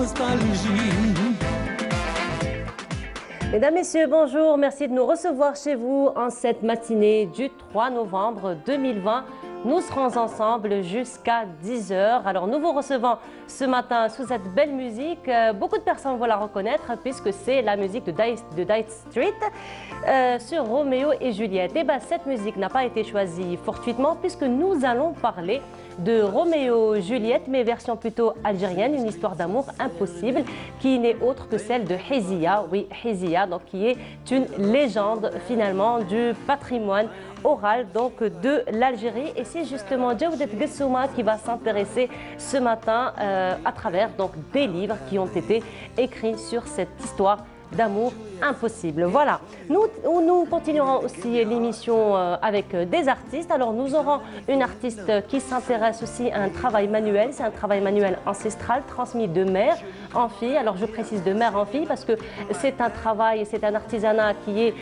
nostalgie. Mesdames, Messieurs, bonjour. Merci de nous recevoir chez vous en cette matinée du 3 novembre 2020. Nous serons ensemble jusqu'à 10 h. Alors, nous vous recevons ce matin sous cette belle musique. Beaucoup de personnes vont la reconnaître puisque c'est la musique de Dice Street sur Roméo et Juliette. Et bien, cette musique n'a pas été choisie fortuitement puisque nous allons parler de Roméo et Juliette, mais version plutôt algérienne, une histoire d'amour impossible qui n'est autre que celle de Hizia. Oui, Hizia, donc qui est une légende finalement du patrimoine oral donc de l'Algérie, et c'est justement Djaoudet Gessouma qui va s'intéresser ce matin à travers donc des livres qui ont été écrits sur cette histoire d'amour impossible. Voilà, nous continuerons aussi l'émission avec des artistes. Alors nous aurons une artiste qui s'intéresse aussi à un travail manuel. C'est un travail manuel ancestral transmis de mère en fille. Alors je précise de mère en fille parce que c'est un travail, c'est un artisanat qui est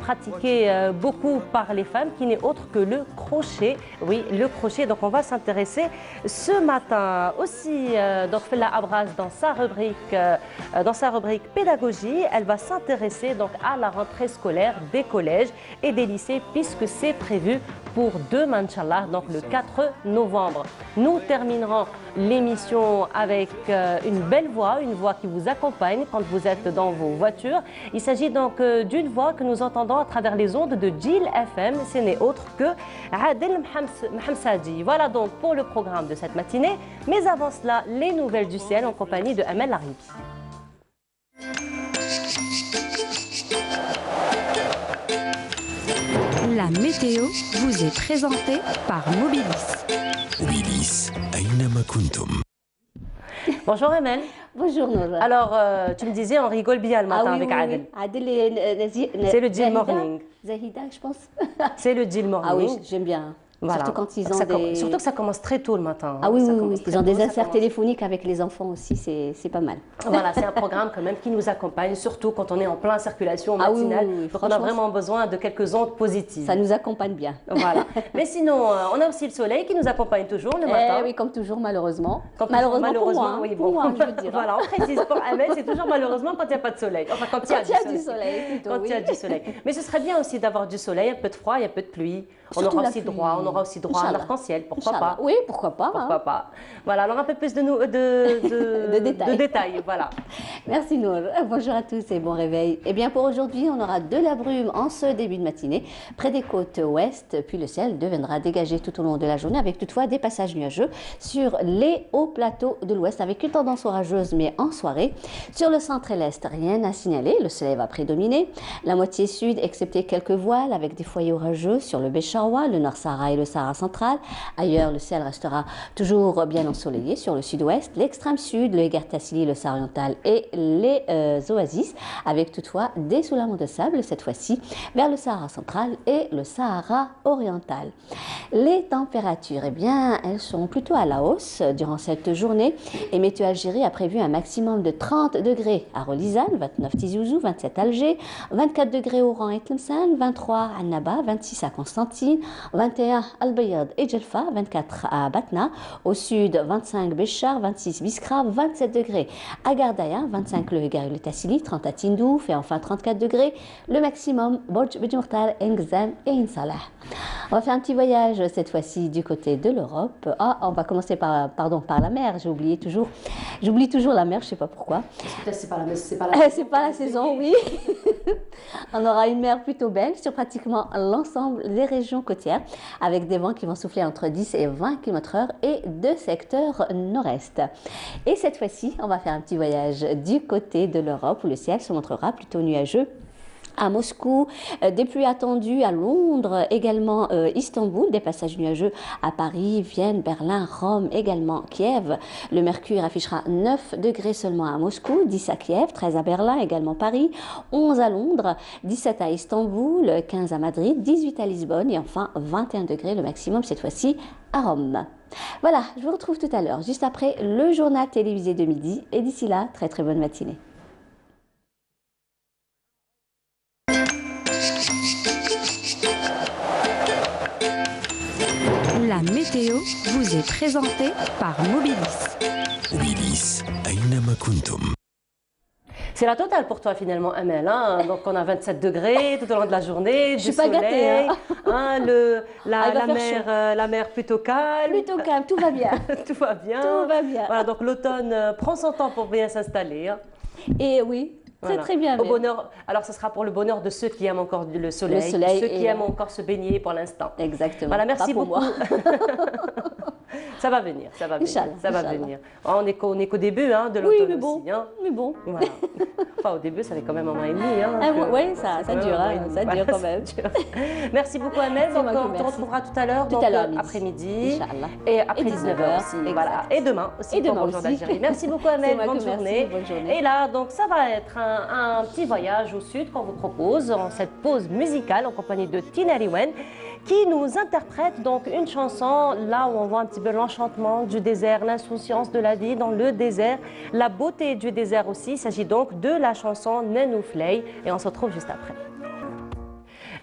pratiqué beaucoup par les femmes, qui n'est autre que le crochet. Oui, le crochet. Donc on va s'intéresser ce matin aussi. Donc Fella Abras dans sa rubrique pédagogie, elle va s'intéresser donc à la rentrée scolaire des collèges et des lycées puisque c'est prévu pour demain, Inch'Allah, donc le 4 novembre. Nous terminerons l'émission avec une belle voix, une voix qui vous accompagne quand vous êtes dans vos voitures. Il s'agit donc d'une voix que nous entendons à travers les ondes de Jil FM. Ce n'est autre que Adel Mhamsadi. Voilà donc pour le programme de cette matinée. Mais avant cela, les nouvelles du ciel en compagnie de Amel Laribi. La météo vous est présentée par Mobilis. Mobilis, أينما كنتم. Bonjour Amel. Bonjour Nour. Alors, tu me disais, on rigole bien le matin avec Adel. C'est le Jil Morning. Zahida, je pense. C'est le Jil Morning. Ah oui, j'aime bien. Voilà. Surtout quand ils ont des... Surtout que ça commence très tôt le matin. Ah oui, oui. Ils ont des inserts téléphoniques avec les enfants aussi, c'est pas mal. Voilà, c'est un programme quand même qui nous accompagne, surtout quand on est en pleine circulation matinale. Oui, donc on a vraiment besoin de quelques ondes positives. Ça nous accompagne bien. Voilà. Mais sinon, on a aussi le soleil qui nous accompagne toujours le matin. Oui, comme toujours, malheureusement. Malheureusement pour moi, oui, pour bon. moi, je veux dire. Voilà, on précise pour Ahmed, c'est toujours malheureusement quand il n'y a pas de soleil. Enfin, quand il y a du soleil. Quand il y a du soleil. Mais ce serait bien aussi d'avoir du soleil, un peu de froid et un peu de pluie. On aura aussi droit à l'arc-en-ciel, pourquoi pas. Oui, pourquoi pas. Pourquoi pas. Voilà, alors un peu plus de détails. Voilà. Merci Nour. Bonjour à tous et bon réveil. Eh bien pour aujourd'hui, on aura de la brume en ce début de matinée près des côtes ouest, puis le ciel deviendra dégagé tout au long de la journée avec toutefois des passages nuageux sur les hauts plateaux de l'ouest avec une tendance orageuse mais en soirée. Sur le centre et l'est, rien à signaler, le soleil va prédominer. La moitié sud, excepté quelques voiles avec des foyers orageux sur le Bécharoua, le Nord Sahara et le Sahara central. Ailleurs, le ciel restera toujours bien ensoleillé sur le sud-ouest, l'extrême sud, le Egert Tassili, le Sahara oriental et les oasis, avec toutefois des soulèvements de sable, cette fois-ci vers le Sahara central et le Sahara oriental. Les températures, eh bien, elles sont plutôt à la hausse durant cette journée. Et Météo Algérie a prévu un maximum de 30 degrés à Rolizane, 29 Tizi Ouzou, 27 Alger, 24 degrés Oran et Tlemcen, 23 à Naba, 26 à Constantine, 21 Al Bayad et Djelfa, 24 à Batna, au sud 25 Béchar, 26 Biskra, 27 degrés à Gardaya, 25 le Hega et le Tassili, 30 à Tindouf et enfin 34 degrés le maximum Borj Bedjmourtar, Engzam et Insalah. On va faire un petit voyage cette fois-ci du côté de l'Europe. On va commencer par la mer. J'oublie toujours la mer, je ne sais pas pourquoi. C'est pas la saison, oui. On aura une mer plutôt belle sur pratiquement l'ensemble des régions côtières avec des vents qui vont souffler entre 10 et 20 km/h et deux secteurs nord-est. Et cette fois-ci, on va faire un petit voyage du côté de l'Europe où le ciel se montrera plutôt nuageux. À Moscou, des pluies attendues à Londres, également Istanbul, des passages nuageux à Paris, Vienne, Berlin, Rome, également Kiev. Le mercure affichera 9 degrés seulement à Moscou, 10 à Kiev, 13 à Berlin, également Paris, 11 à Londres, 17 à Istanbul, 15 à Madrid, 18 à Lisbonne et enfin 21 degrés le maximum cette fois-ci à Rome. Voilà, je vous retrouve tout à l'heure, juste après le journal télévisé de midi et d'ici là, très très bonne matinée. La météo vous est présentée par Mobilis. Mobilis أينما كنتم. C'est la totale pour toi finalement, Amel. Hein. Donc on a 27 degrés tout au long de la journée, Je du suis pas soleil, gâtée, hein. La mer plutôt calme. Plutôt calme, tout va bien. Tout va bien. Tout va bien. Voilà, donc l'automne prend son temps pour bien s'installer. Hein. Et oui, Voilà. c'est très bien. Au même. bonheur, alors ce sera pour le bonheur de ceux qui aiment encore le soleil, ceux qui aiment encore se baigner pour l'instant. Exactement. Voilà, merci Pas pour beaucoup. moi. Ça va venir, ça va venir. Inch'Allah, Ça va Inch'Allah. venir. On est qu'au début hein, de Oui, l'automne mais bon. aussi. Hein. Mais bon. Voilà. Enfin, au début, ça fait quand même un mois et demi. Hein, Oui, ça c'est dure, un mois et demi. ça dure quand même. Ça dure. Merci beaucoup, Amel. C'est Donc, moi qui on te merci. retrouvera tout à l'heure, Tout à l'heure, midi. après-midi. Inch'Allah. Et après Et 19h aussi. exact. Voilà. Et demain aussi. Et demain pour Bonjour aussi. d'Algérie. Merci beaucoup, C'est Amel. moi Bonne que merci. journée. Bonne journée. Et là, donc, ça va être un petit voyage au sud qu'on vous propose en cette pause musicale en compagnie de Tina Riwen, qui nous interprète donc une chanson là où on voit un petit peu l'enchantement du désert, l'insouciance de la vie dans le désert, la beauté du désert aussi. Il s'agit donc de la chanson Nenoufley et on se retrouve juste après.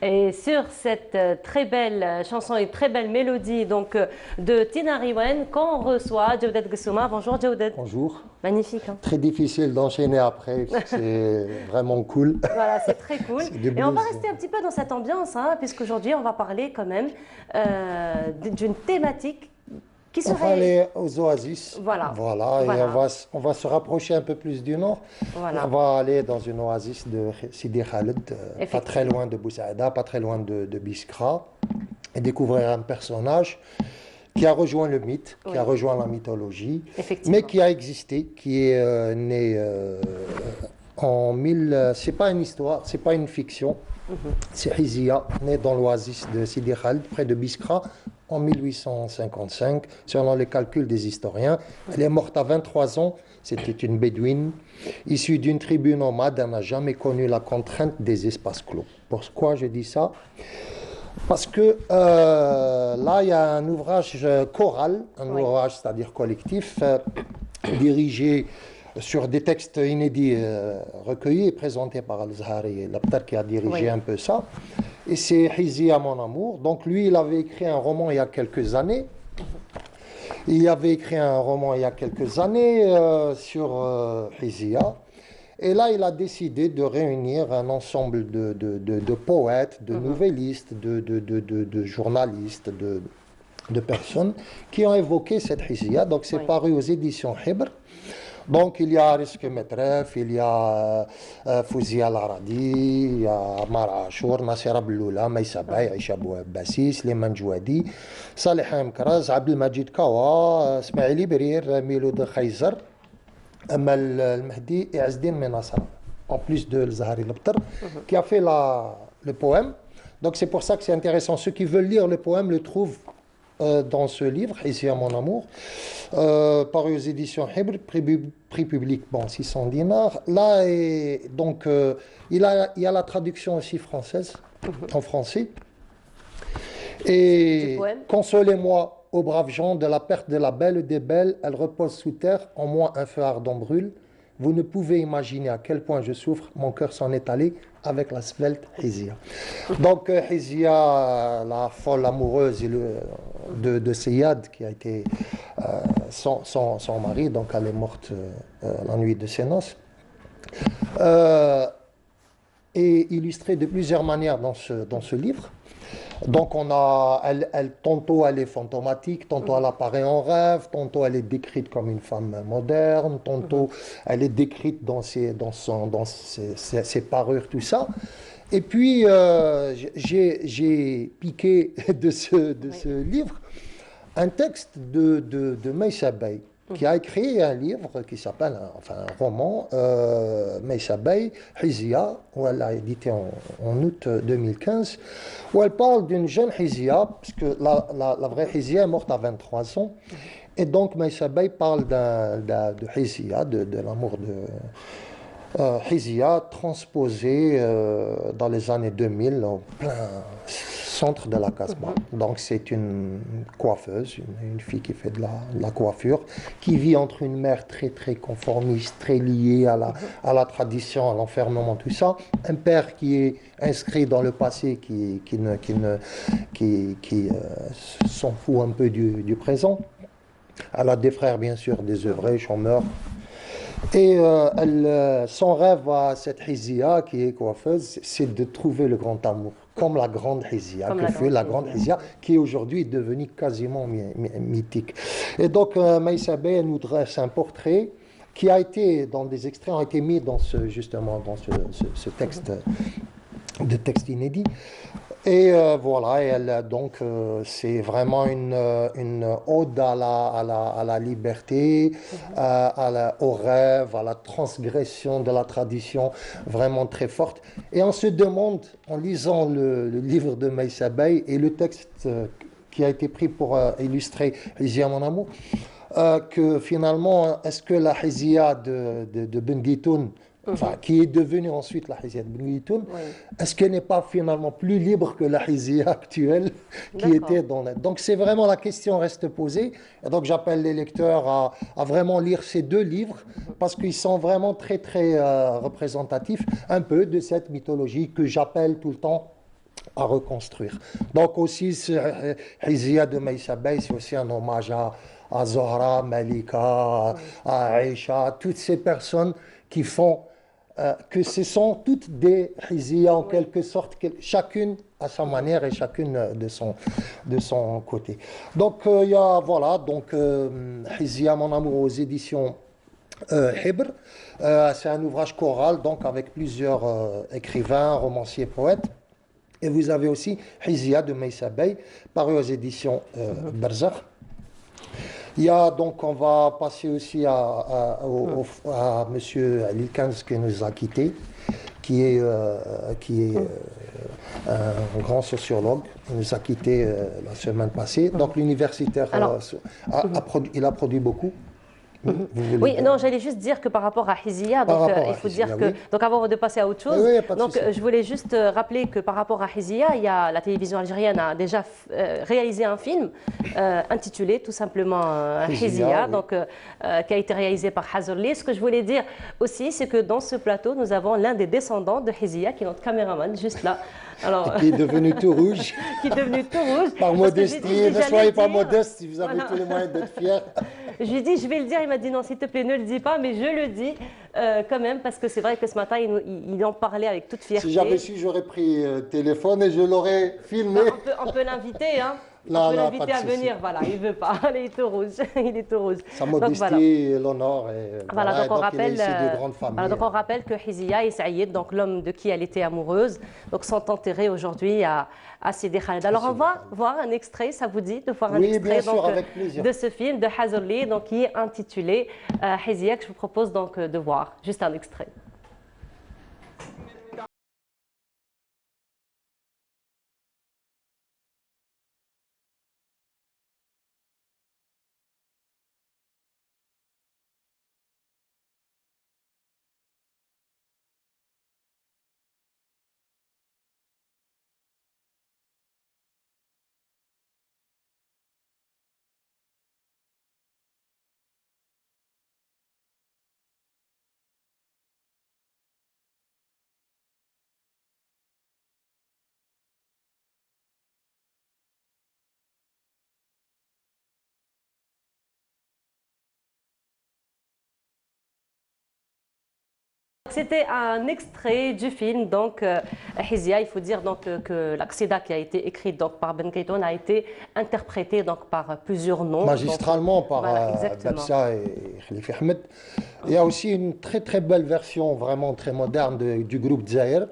Et sur cette très belle chanson et très belle mélodie donc de Tina Riwen qu'on reçoit Djawdet Gessouma. Bonjour Djawdet. Bonjour. Magnifique. Hein. Très difficile d'enchaîner après, c'est vraiment cool. Voilà, c'est très cool. C'est des Et on va blues. rester un petit peu dans cette ambiance, hein, puisqu'aujourd'hui on va parler quand même d'une thématique qui On va serait... aller aux oasis. Voilà. Voilà, Voilà. et on va se rapprocher un peu plus du nord. Voilà. On va aller dans une oasis de Sidi Khaled, pas Effectivement. très loin de Boussaïda, pas très loin de Biskra, et découvrir un personnage qui a rejoint le mythe, qui a rejoint la mythologie, Effectivement. mais qui a existé, qui est né en 1000. C'est pas une histoire, c'est pas une fiction. C'est Hizia, née dans l'oasis de Sidi Khaled, près de Biskra, en 1855, selon les calculs des historiens. Elle est morte à 23 ans. C'était une bédouine, issue d'une tribu nomade. Elle n'a jamais connu la contrainte des espaces clos. Pourquoi je dis ça? Parce que là, il y a un ouvrage choral, ouvrage, c'est-à-dire collectif, dirigé sur des textes inédits recueillis et présentés par Al-Zahari, l'Abtar qui a dirigé un peu ça. Et c'est Hizia, mon amour. Donc lui, il avait écrit un roman il y a quelques années. Il avait écrit un roman il y a quelques années sur Hizia. Et là, il a décidé de réunir un ensemble de poètes, de nouvellistes, de journalistes, de personnes qui ont évoqué cette Hizia. Donc c'est paru aux éditions Hibr. Donc il y a Rizk Metref, il y a Fouzia Laradi, il y a Amar Achour, Nasser Abloula, Maïssa Bay, Aïcha Bouabbassi, Slimane Jouadi, Salih Mkraz, Abdelmajid Kawa, Smaïli Berir, Miloud Khayzar, Amal Al-Mahdi et Azdin Menassara, en plus de Zahari Labtar, qui a fait le poème. Donc c'est pour ça que c'est intéressant. Ceux qui veulent lire le poème le trouvent dans ce livre, Ici à mon amour, paru aux éditions Hibr, prix public, bon, 600 dinars. Là, donc, il y a la traduction aussi française, en français. Et consolez-moi, ô braves gens, de la perte de la belle des belles, elle repose sous terre, en moi un feu ardent brûle. Vous ne pouvez imaginer à quel point je souffre, mon cœur s'en est allé avec la svelte Hizia. Donc Hizia, la folle amoureuse de Seyad, qui a été son mari, donc elle est morte la nuit de ses noces, est illustrée de plusieurs manières dans ce livre. Donc tantôt elle est fantomatique, tantôt elle apparaît en rêve, tantôt elle est décrite comme une femme moderne, tantôt elle est décrite dans ses parures, tout ça. Et puis j'ai piqué de ce livre un texte de Maïssa Bey, qui a écrit un livre qui s'appelle, un roman, Maïssa Bey, Hizia, où elle a édité en août 2015, où elle parle d'une jeune Hizia, parce que la vraie Hizia est morte à 23 ans, et donc Maïssa Bey parle de Hizia, de l'amour Hizia transposé dans les années 2000 en plein centre de la Casbah. Donc c'est une coiffeuse, une fille qui fait de la coiffure, qui vit entre une mère très conformiste, très liée à la tradition, à l'enfermement, tout ça. Un père qui est inscrit dans le passé, qui s'en fout un peu du présent. Elle a des frères, bien sûr, désœuvrés, chômeurs. Et son rêve à cette Hizia, qui est coiffeuse, c'est de trouver le grand amour, comme la grande Hizia, la grande Hizia, qui est aujourd'hui devenue quasiment mythique. Et donc, Maïssa Bey, elle nous dresse un portrait qui a été, dans des extraits, ont été mis dans ce texte, de texte inédit. Et voilà, c'est vraiment une ode à la liberté, au rêve, à la transgression de la tradition, vraiment très forte. Et on se demande, en lisant le livre de Maïssa Bey et le texte qui a été pris pour illustrer Hizia mon amour, que finalement, est-ce que la Hizia de Ben Guitoun, qui est devenue ensuite la Hizia de Ben Guitoun, est-ce qu'elle n'est pas finalement plus libre que la Hizia actuelle qui était dans la... Donc c'est vraiment la question reste posée. Et donc j'appelle les lecteurs à vraiment lire ces deux livres parce qu'ils sont vraiment très représentatifs un peu de cette mythologie que j'appelle tout le temps à reconstruire. Donc aussi, Hizia de Maïssa Bey, c'est aussi un hommage à Zohra, Malika, à Aïcha, toutes ces personnes qui font que ce sont toutes des Hizia en quelque sorte, chacune à sa manière et chacune de son côté. Donc il y a, voilà, donc Hizia mon amour aux éditions Hibr. C'est un ouvrage choral, donc avec plusieurs écrivains, romanciers, poètes. Et vous avez aussi Hizia de Maïssa Bey, paru aux éditions Barzakh. Il y a donc, on va passer aussi à M. Lilkens qui nous a quittés, qui est un grand sociologue. Il nous a quittés la semaine passée. Donc l'universitaire, il a produit beaucoup. Oui, non, j'allais juste dire que par rapport à Hizia, donc il faut dire que, donc avant de passer à autre chose, donc je voulais juste rappeler que par rapport à Hizia, il y a la télévision algérienne a déjà réalisé un film intitulé tout simplement Hizia, donc qui a été réalisé par Hazorli. Ce que je voulais dire aussi, c'est que dans ce plateau, nous avons l'un des descendants de Hizia, qui est notre caméraman, juste là. Alors, qui est devenu tout rouge. Qui est devenu tout rouge. Par modestie, ne soyez pas modeste si vous avez tous les moyens d'être fiers. Je lui ai dit, je vais le dire, il m'a dit non, s'il te plaît, ne le dis pas, mais je le dis quand même, parce que c'est vrai que ce matin, il en parlait avec toute fierté. Si j'avais su, j'aurais pris téléphone et je l'aurais filmé. On peut l'inviter, hein. On peut l'inviter à venir, voilà, il ne veut pas, il est tout rouge, il est tout rouge. Sa modestie, l'honneur, voilà, donc on rappelle, il est issu de grandes familles. Voilà, donc on rappelle que Hizia et Saïd, donc l'homme de qui elle était amoureuse, donc sont enterrés aujourd'hui à Sidi Khaled. Alors on va voir un extrait, ça vous dit de voir un extrait donc, de ce film de Hazorli, donc qui est intitulé Hizia, que je vous propose donc de voir, juste un extrait. C'était un extrait du film, donc Hizia. Il faut dire donc que l'Aqsida qui a été écrite donc par Ben Guitoun a été interprétée donc par plusieurs noms. Magistralement par Babsa et Khalifa Ahmed. Il y a aussi une très belle version vraiment très moderne du groupe Zahir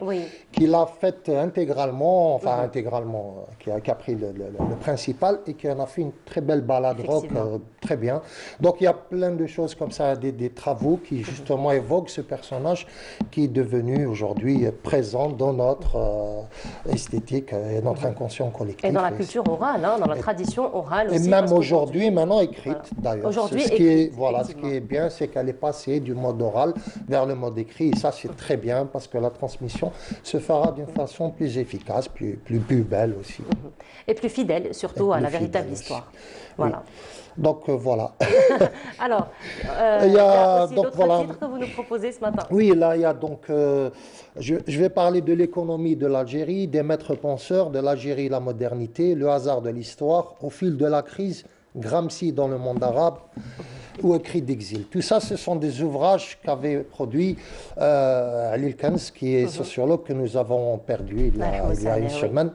qu'il a fait intégralement, enfin intégralement, qui a pris le principal et qui en a fait une très belle balade rock, très bien. Donc il y a plein de choses comme ça, des travaux qui justement évoquent ce personnage qui est devenu aujourd'hui présent dans notre esthétique et notre inconscient collectif. Et dans la culture orale, hein, dans la tradition orale aussi. Et même aujourd'hui, maintenant écrite d'ailleurs. Aujourd'hui, ce qui est bien, c'est qu'elle est passée du mode oral vers le mode écrit. Et ça, c'est très bien parce que la transmission se fera d'une façon plus efficace, plus belle aussi. Et plus fidèle, surtout à la véritable histoire. Voilà. Oui. Donc voilà. Alors, il y a aussi d'autres titres que vous nous proposez ce matin. Oui, là, il y a donc, je vais parler de l'économie de l'Algérie, des maîtres penseurs, de l'Algérie et la modernité, le hasard de l'histoire, au fil de la crise, Gramsci dans le monde arabe, ou écrit d'exil. Tout ça, ce sont des ouvrages qu'avait produit Ali Kans, qui est sociologue que nous avons perdu il y a une semaine,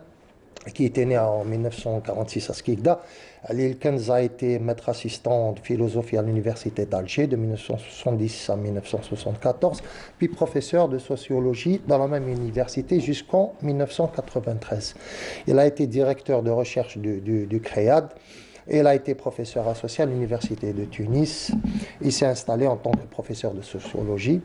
qui était né en 1946 à Skikda. Ali Kans a été maître assistant de philosophie à l'université d'Alger de 1970 à 1974, puis professeur de sociologie dans la même université jusqu'en 1993. Il a été directeur de recherche du CREAD. Et il a été professeur associé à l'université de Tunis. Il s'est installé en tant que professeur de sociologie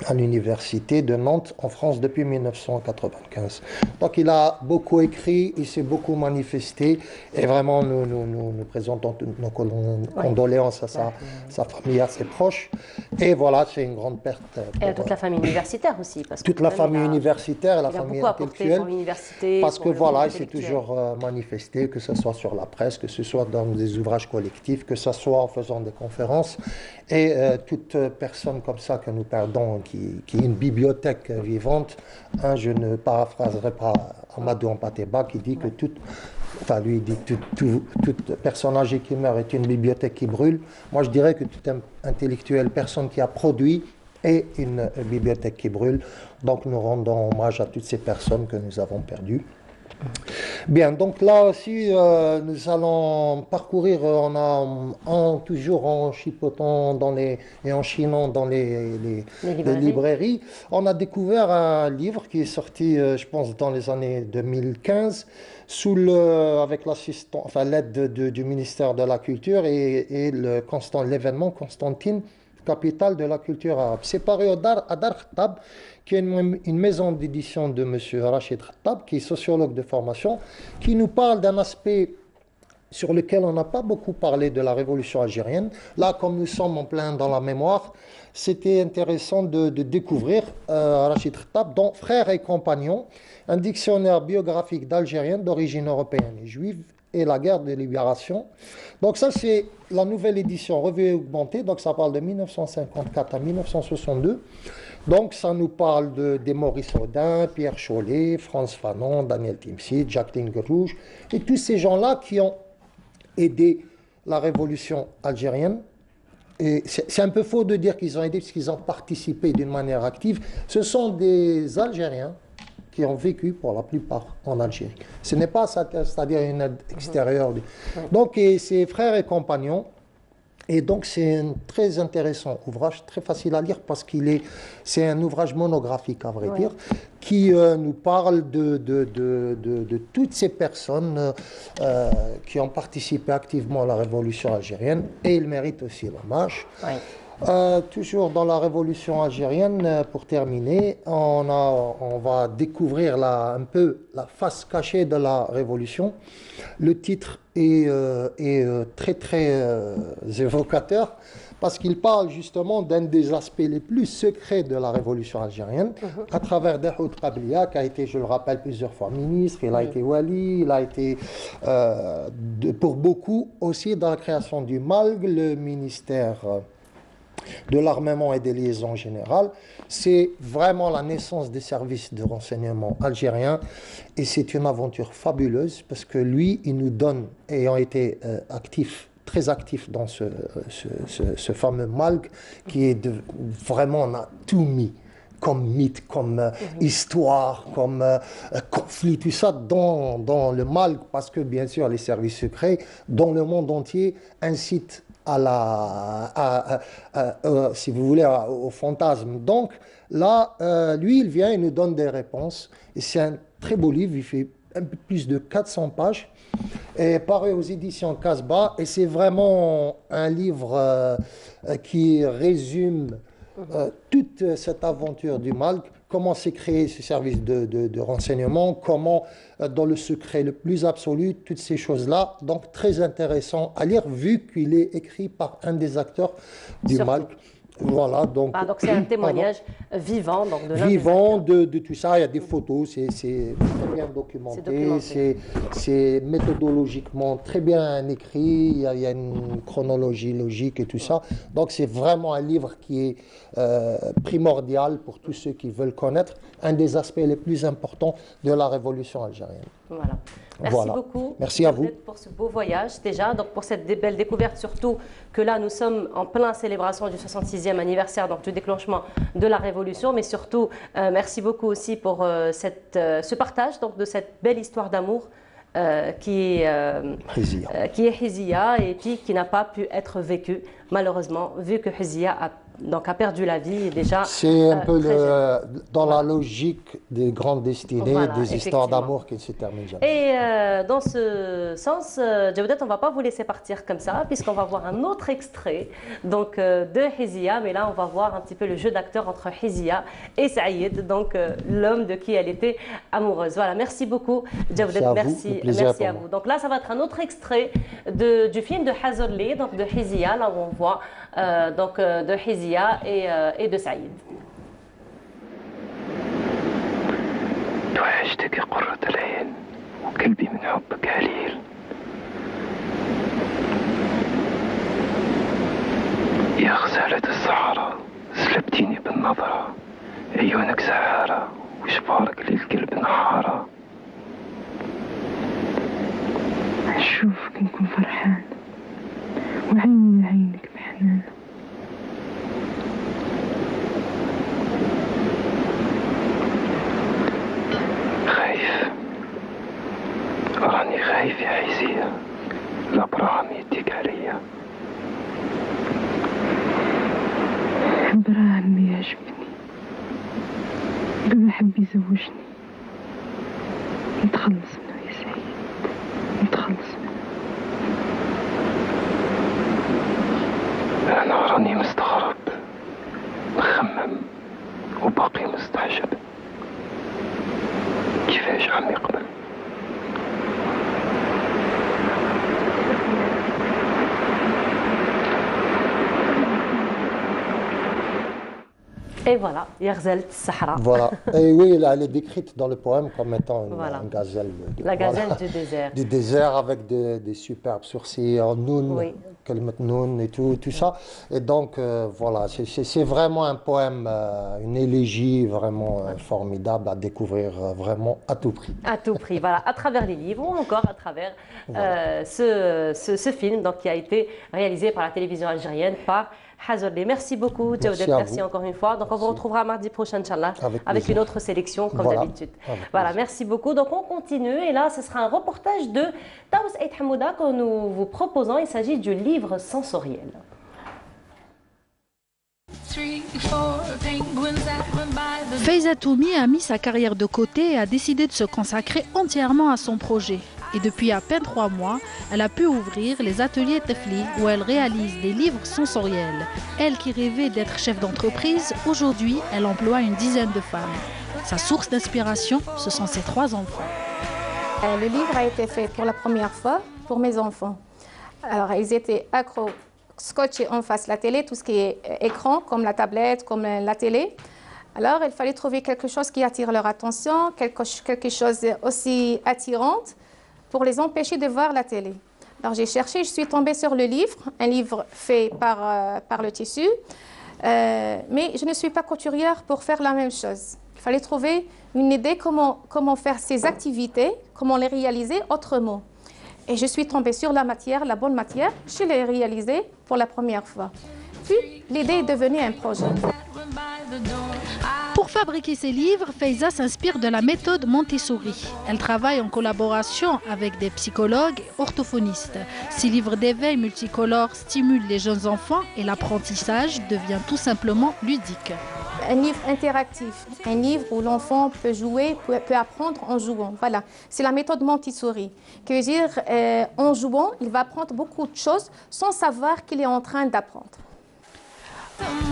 à l'université de Nantes en France depuis 1995. Donc il a beaucoup écrit, il s'est beaucoup manifesté et vraiment nous présentons toutes nos condoléances à sa famille, à ses proches. Et voilà, c'est une grande perte. Et à toute la famille universitaire aussi. Parce toute la famille universitaire et la famille intellectuelle. Parce que voilà, il s'est toujours manifesté, que ce soit sur la presse, que ce soit dans des ouvrages collectifs, que ce soit en faisant des conférences. Et toute personne comme ça que nous perdons, qui est une bibliothèque vivante, je ne paraphraserai pas Amadou Hampâté-Bâ qui dit que toute personne âgée qui meurt est une bibliothèque qui brûle. Moi, je dirais que tout intellectuel, personne qui a produit, est une bibliothèque qui brûle. Donc, nous rendons hommage à toutes ces personnes que nous avons perdues. Bien, donc là aussi, nous allons parcourir, toujours en chipotant et en chinant dans les librairies. On a découvert un livre qui est sorti, je pense, dans les années 2015, avec l'aide du ministère de la Culture et l'événement Constantine, capitale de la culture arabe. C'est paru à Dar Khattab, qui est une maison d'édition de M. Rachid Khattab, qui est sociologue de formation, qui nous parle d'un aspect sur lequel on n'a pas beaucoup parlé de la révolution algérienne. Là, comme nous sommes en plein dans la mémoire, c'était intéressant de découvrir Rachid Khattab, dont Frères et compagnons, un dictionnaire biographique d'Algérienne d'origine européenne et juive, et la guerre de libération. Donc ça, c'est la nouvelle édition revue et augmentée, donc ça parle de 1954 à 1962. Donc ça nous parle des Maurice Audin, Pierre Chollet, Frantz Fanon, Daniel Timsit, Jacqueline Grouge, et tous ces gens-là qui ont aidé la révolution algérienne. Et c'est un peu faux de dire qu'ils ont aidé, parce qu'ils ont participé d'une manière active. Ce sont des Algériens qui ont vécu pour la plupart en Algérie. Ce n'est pas, c'est-à-dire une aide extérieure. Donc, c'est Frères et compagnons. Et donc, c'est un très intéressant ouvrage, très facile à lire, parce c'est un ouvrage monographique, à vrai dire, qui nous parle de toutes ces personnes qui ont participé activement à la révolution algérienne, et il mérite aussi l'hommage. Toujours dans la révolution algérienne, pour terminer, on va découvrir un peu la face cachée de la révolution. Le titre est très très évocateur, parce qu'il parle justement d'un des aspects les plus secrets de la révolution algérienne, à travers Daoud Qabliya, qui a été, je le rappelle, plusieurs fois ministre, il a été wali, il a été pour beaucoup aussi dans la création du MALG, le ministère de l'armement et des liaisons générales. C'est vraiment la naissance des services de renseignement algériens, et c'est une aventure fabuleuse, parce que lui, il nous donne, ayant été très actif dans ce fameux MALG, qui est vraiment, on a tout mis comme mythe, comme histoire, comme conflit, tout ça dans le MALG, parce que bien sûr les services secrets dans le monde entier incitent si vous voulez, au fantasme. Donc là, lui, il vient et nous donne des réponses. Et c'est un très beau livre, il fait un peu plus de 400 pages, et paru aux éditions Casbah. Et c'est vraiment un livre qui résume toute cette aventure du Malk, comment s'est créé ce service de renseignement, comment, dans le secret le plus absolu, toutes ces choses-là. Donc, très intéressant à lire, vu qu'il est écrit par un des acteurs du Malk. Voilà, donc c'est un témoignage vivant, donc de tout ça. Il y a des photos, c'est très bien documenté, c'est méthodologiquement très bien écrit, il y a une chronologie logique et tout ça. Donc c'est vraiment un livre qui est primordial pour tous ceux qui veulent connaître un des aspects les plus importants de la révolution algérienne. Voilà. Merci beaucoup. Merci à vous. Pour ce beau voyage déjà, donc pour cette belle découverte, surtout que là nous sommes en pleine célébration du 66e anniversaire donc du déclenchement de la Révolution, mais surtout merci beaucoup aussi pour ce partage donc de cette belle histoire d'amour qui est Hizia et puis qui n'a pas pu être vécue malheureusement vu que Hizia a perdu la vie déjà. C'est un peu dans la logique des grandes destinées, des histoires d'amour qui ne se terminent jamais. Et dans ce sens, Djaoudet, on ne va pas vous laisser partir comme ça, puisqu'on va voir un autre extrait donc, de Hizia, mais là on va voir un petit peu le jeu d'acteur entre Hizia et Saïd, donc l'homme de qui elle était amoureuse. Voilà, merci beaucoup Djaoudet, merci à vous. Donc là ça va être un autre extrait du film de Hazorli, donc de Hizia, là où on voit de Hizia et de Saïd. توحشتك يا قرة العين وقلبي من حبك عليل يا غزالة الصحراء سلبتيني بالنظرة عيونك سحارة وشفارك للقلب نحارة نشوفك نكون فرحان وعيني لعينك بحنان راني خايف يا حيزية لا براهم يديك عليا براهم يعجبني بما حب يزوجني نتخلص منه يا سعيد نتخلص منه أنا راني مستغرب مخمم وباقي مستعجب كيفاش عم يقبل Et voilà, Yerzelt Sahara. Voilà. Et oui, elle est décrite dans le poème comme étant une gazelle. La gazelle du désert. Du désert avec des superbes sourcils en noun, Kalmat noun et tout ça. Et donc, voilà, c'est vraiment un poème, une élégie vraiment formidable à découvrir vraiment à tout prix. À tout prix, voilà, à travers les livres ou encore à travers ce film donc, qui a été réalisé par la télévision algérienne par Hazorli. Merci beaucoup, Djaoudet, merci encore une fois. Donc on vous retrouvera mardi prochain, Inch'Allah, avec une autre sélection comme d'habitude. Voilà, merci beaucoup. Donc on continue et là ce sera un reportage de Taous Eid Hamouda que nous vous proposons. Il s'agit du livre sensoriel. Faiza Toumi a mis sa carrière de côté et a décidé de se consacrer entièrement à son projet. Et depuis à peine 3 mois, elle a pu ouvrir les ateliers Tefli où elle réalise des livres sensoriels. Elle qui rêvait d'être chef d'entreprise, aujourd'hui, elle emploie une dizaine de femmes. Sa source d'inspiration, ce sont ses 3 enfants. Le livre a été fait pour la première fois pour mes enfants. Alors, ils étaient accros, scotchés en face de la télé, tout ce qui est écran, comme la tablette, comme la télé. Alors, il fallait trouver quelque chose qui attire leur attention, quelque chose aussi attirant, pour les empêcher de voir la télé. Alors j'ai cherché, je suis tombée sur le livre, un livre fait par le tissu, mais je ne suis pas couturière pour faire la même chose. Il fallait trouver une idée comment faire ces activités, comment les réaliser autrement. Et je suis tombée sur la matière, la bonne matière, je l'ai réalisée pour la première fois. Puis l'idée est devenue un projet. Pour fabriquer ses livres, Faiza s'inspire de la méthode Montessori. Elle travaille en collaboration avec des psychologues et orthophonistes. Ses livres d'éveil multicolores stimulent les jeunes enfants et l'apprentissage devient tout simplement ludique. Un livre interactif, un livre où l'enfant peut jouer, peut apprendre en jouant. Voilà, c'est la méthode Montessori. Qui veut dire, en jouant, il va apprendre beaucoup de choses sans savoir qu'il est en train d'apprendre.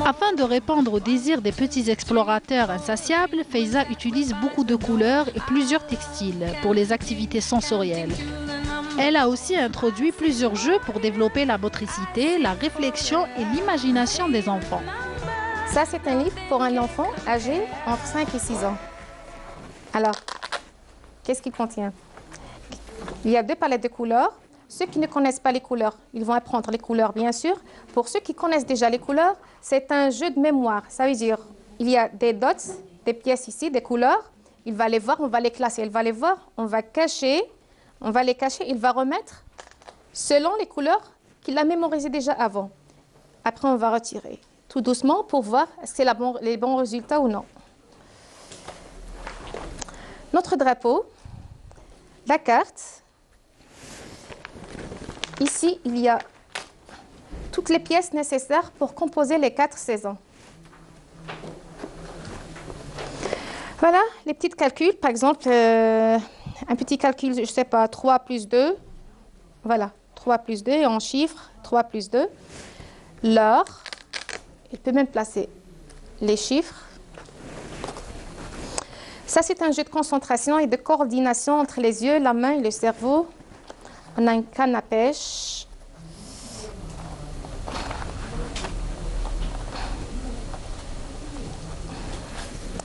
Afin de répondre aux désirs des petits explorateurs insatiables, Faiza utilise beaucoup de couleurs et plusieurs textiles pour les activités sensorielles. Elle a aussi introduit plusieurs jeux pour développer la motricité, la réflexion et l'imagination des enfants. Ça, c'est un livre pour un enfant âgé entre 5 et 6 ans. Alors, qu'est-ce qu'il contient? Il y a 2 palettes de couleurs. Ceux qui ne connaissent pas les couleurs, ils vont apprendre les couleurs, bien sûr. Pour ceux qui connaissent déjà les couleurs, c'est un jeu de mémoire. Ça veut dire, il y a des dots, des pièces ici, des couleurs. Il va les voir, on va les classer. Il va les voir, on va les cacher. Il va remettre selon les couleurs qu'il a mémorisées déjà avant. Après, on va retirer tout doucement pour voir si c'est les bons résultats ou non. Notre drapeau, la carte. Ici, il y a toutes les pièces nécessaires pour composer les 4 saisons. Voilà, les petits calculs. Par exemple, un petit calcul, je ne sais pas, 3 plus 2. Voilà, 3 plus 2 en chiffres, 3 plus 2. L'or, il peut même placer les chiffres. Ça, c'est un jeu de concentration et de coordination entre les yeux, la main et le cerveau. On a une canne à pêche.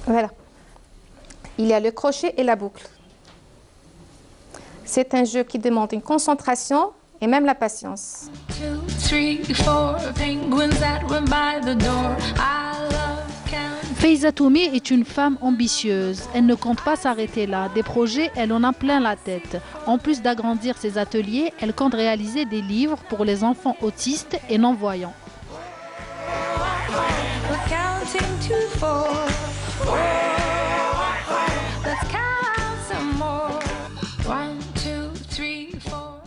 Voilà. Il y a le crochet et la boucle. C'est un jeu qui demande une concentration et même la patience. 2, 3, 4 penguins that run by the door. I love counting. Faiza Toumi est une femme ambitieuse. Elle ne compte pas s'arrêter là. Des projets, elle en a plein la tête. En plus d'agrandir ses ateliers, elle compte réaliser des livres pour les enfants autistes et non-voyants. We're counting to 4. Let's count some more. 1, 2, 3, 4.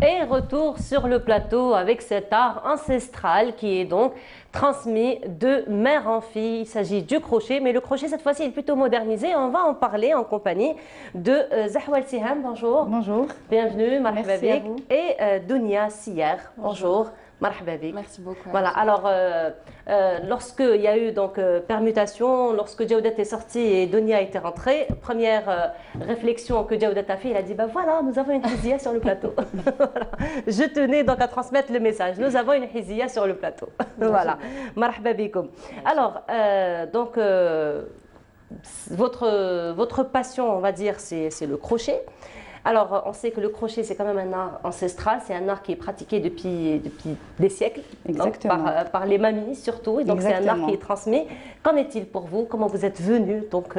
Et retour sur le plateau avec cet art ancestral qui est donc transmis de mère en fille. Il s'agit du crochet, mais le crochet cette fois-ci est plutôt modernisé. On va en parler en compagnie de Zahwa El-Siham. Bonjour. Bonjour. Bienvenue, marhaba Merci à bik. vous. Et Dounia Siyer. Bonjour. Marhaba bik. Merci beaucoup. Voilà, alors lorsqu'il y a eu donc permutation, lorsque Djaoudat est sorti et Dounia était rentrée, première réflexion que Djaoudat a fait, il a dit, ben voilà, nous avons une hizia sur le plateau. Voilà. Je tenais donc à transmettre le message, nous avons une hizia sur le plateau. Voilà, marhaba bikoum. Alors, donc, votre passion, on va dire, c'est le crochet. Alors, on sait que le crochet, c'est quand même un art ancestral, c'est un art qui est pratiqué depuis des siècles, donc, par les mamies surtout, et donc c'est un art qui est transmis. Qu'en est-il pour vous? Comment vous êtes venu donc